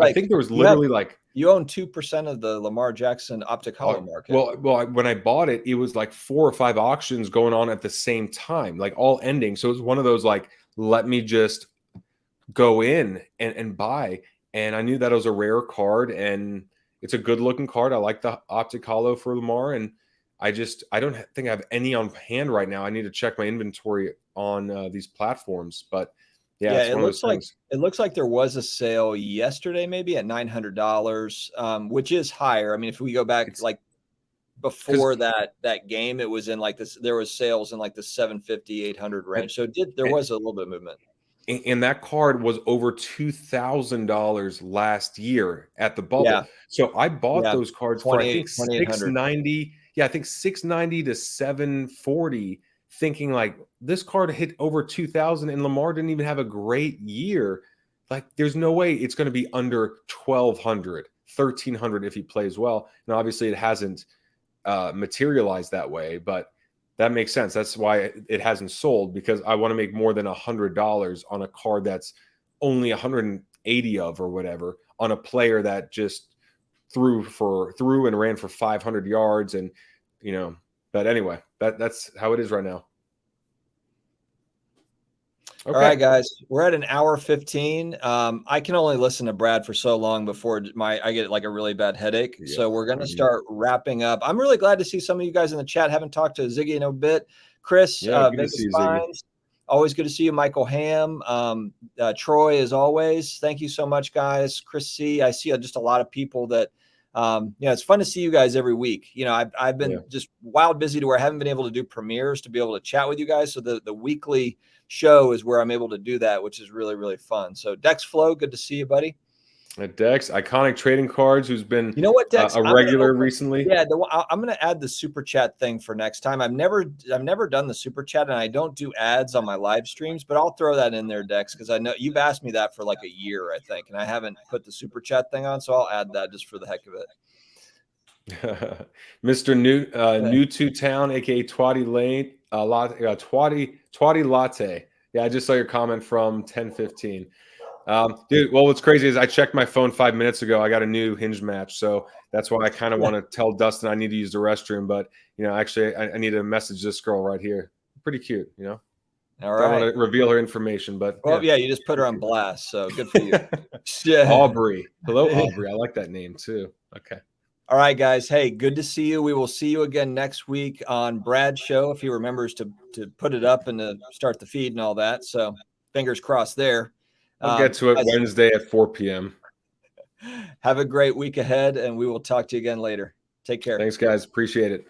[SPEAKER 1] I
[SPEAKER 2] think there was literally
[SPEAKER 1] you own 2% of the Lamar Jackson optic hollow market.
[SPEAKER 2] Well, when I bought it, it was like 4 or 5 auctions going on at the same time, like all ending. So it was one of those like, let me just go in and buy. And I knew that it was a rare card, and it's a good looking card. I like the optic hollow for Lamar, and I don't think I have any on hand right now. I need to check my inventory on these platforms, but
[SPEAKER 1] it looks like there was a sale yesterday, maybe at $900, which is higher. I mean, if we go back like before that game, it was in like this. There was sales in like the 750, 800 range. So there was a little bit of movement.
[SPEAKER 2] And that card was over $2,000 last year at the bubble.
[SPEAKER 1] Yeah.
[SPEAKER 2] So I bought those cards for I think $690. Yeah, I think $690 to $740, thinking like this card hit over 2,000, and Lamar didn't even have a great year. Like, there's no way it's going to be under 1,200, 1,300 if he plays well. And obviously, it hasn't materialized that way, but that makes sense. That's why it hasn't sold, because I want to make more than $100 on a card that's only 180 of or whatever, on a player that just threw and ran for 500 yards. And, but anyway, that's how it is right now.
[SPEAKER 1] Okay. All right, guys, we're at an hour 15. I can only listen to Brad for so long before I get like a really bad headache. Yeah. So we're going to start wrapping up. I'm really glad to see some of you guys in the chat. Haven't talked to Ziggy in a bit. Chris, Vegas Fines, always good to see you. Michael Ham, Troy, as always. Thank you so much, guys. Chris C, I see just a lot of people that, it's fun to see you guys every week. I've been just wild busy to where I haven't been able to do premieres to be able to chat with you guys. So the weekly show is where I'm able to do that, which is really, really fun. So Dex Flow, good to see you, buddy.
[SPEAKER 2] Dex, Iconic Trading Cards, who's been
[SPEAKER 1] Dex,
[SPEAKER 2] a regular recently.
[SPEAKER 1] Yeah, I'm going to add the super chat thing for next time. I've never done the super chat, and I don't do ads on my live streams, but I'll throw that in there, Dex, because I know you've asked me that for like a year, I think, and I haven't put the super chat thing on, so I'll add that just for the heck of
[SPEAKER 2] it. Mr. New to Town, aka Twatty Lane, Twatty Latte. Yeah, I just saw your comment from 10:15. Dude, well, what's crazy is I checked my phone 5 minutes ago. I got a new Hinge match, so that's why I kind of want to tell Dustin I need to use the restroom. But actually, I need to message this girl right here. Pretty cute, All right. Don't want to reveal her information, but
[SPEAKER 1] you just put her on blast, so good for you.
[SPEAKER 2] Aubrey, hello, Aubrey. I like that name too. Okay.
[SPEAKER 1] All right, guys. Hey, good to see you. We will see you again next week on Brad's show if he remembers to put it up and to start the feed and all that. So fingers crossed there.
[SPEAKER 2] I'll get to it Wednesday at 4 p.m.
[SPEAKER 1] Have a great week ahead, and we will talk to you again later. Take care.
[SPEAKER 2] Thanks, guys. Appreciate it.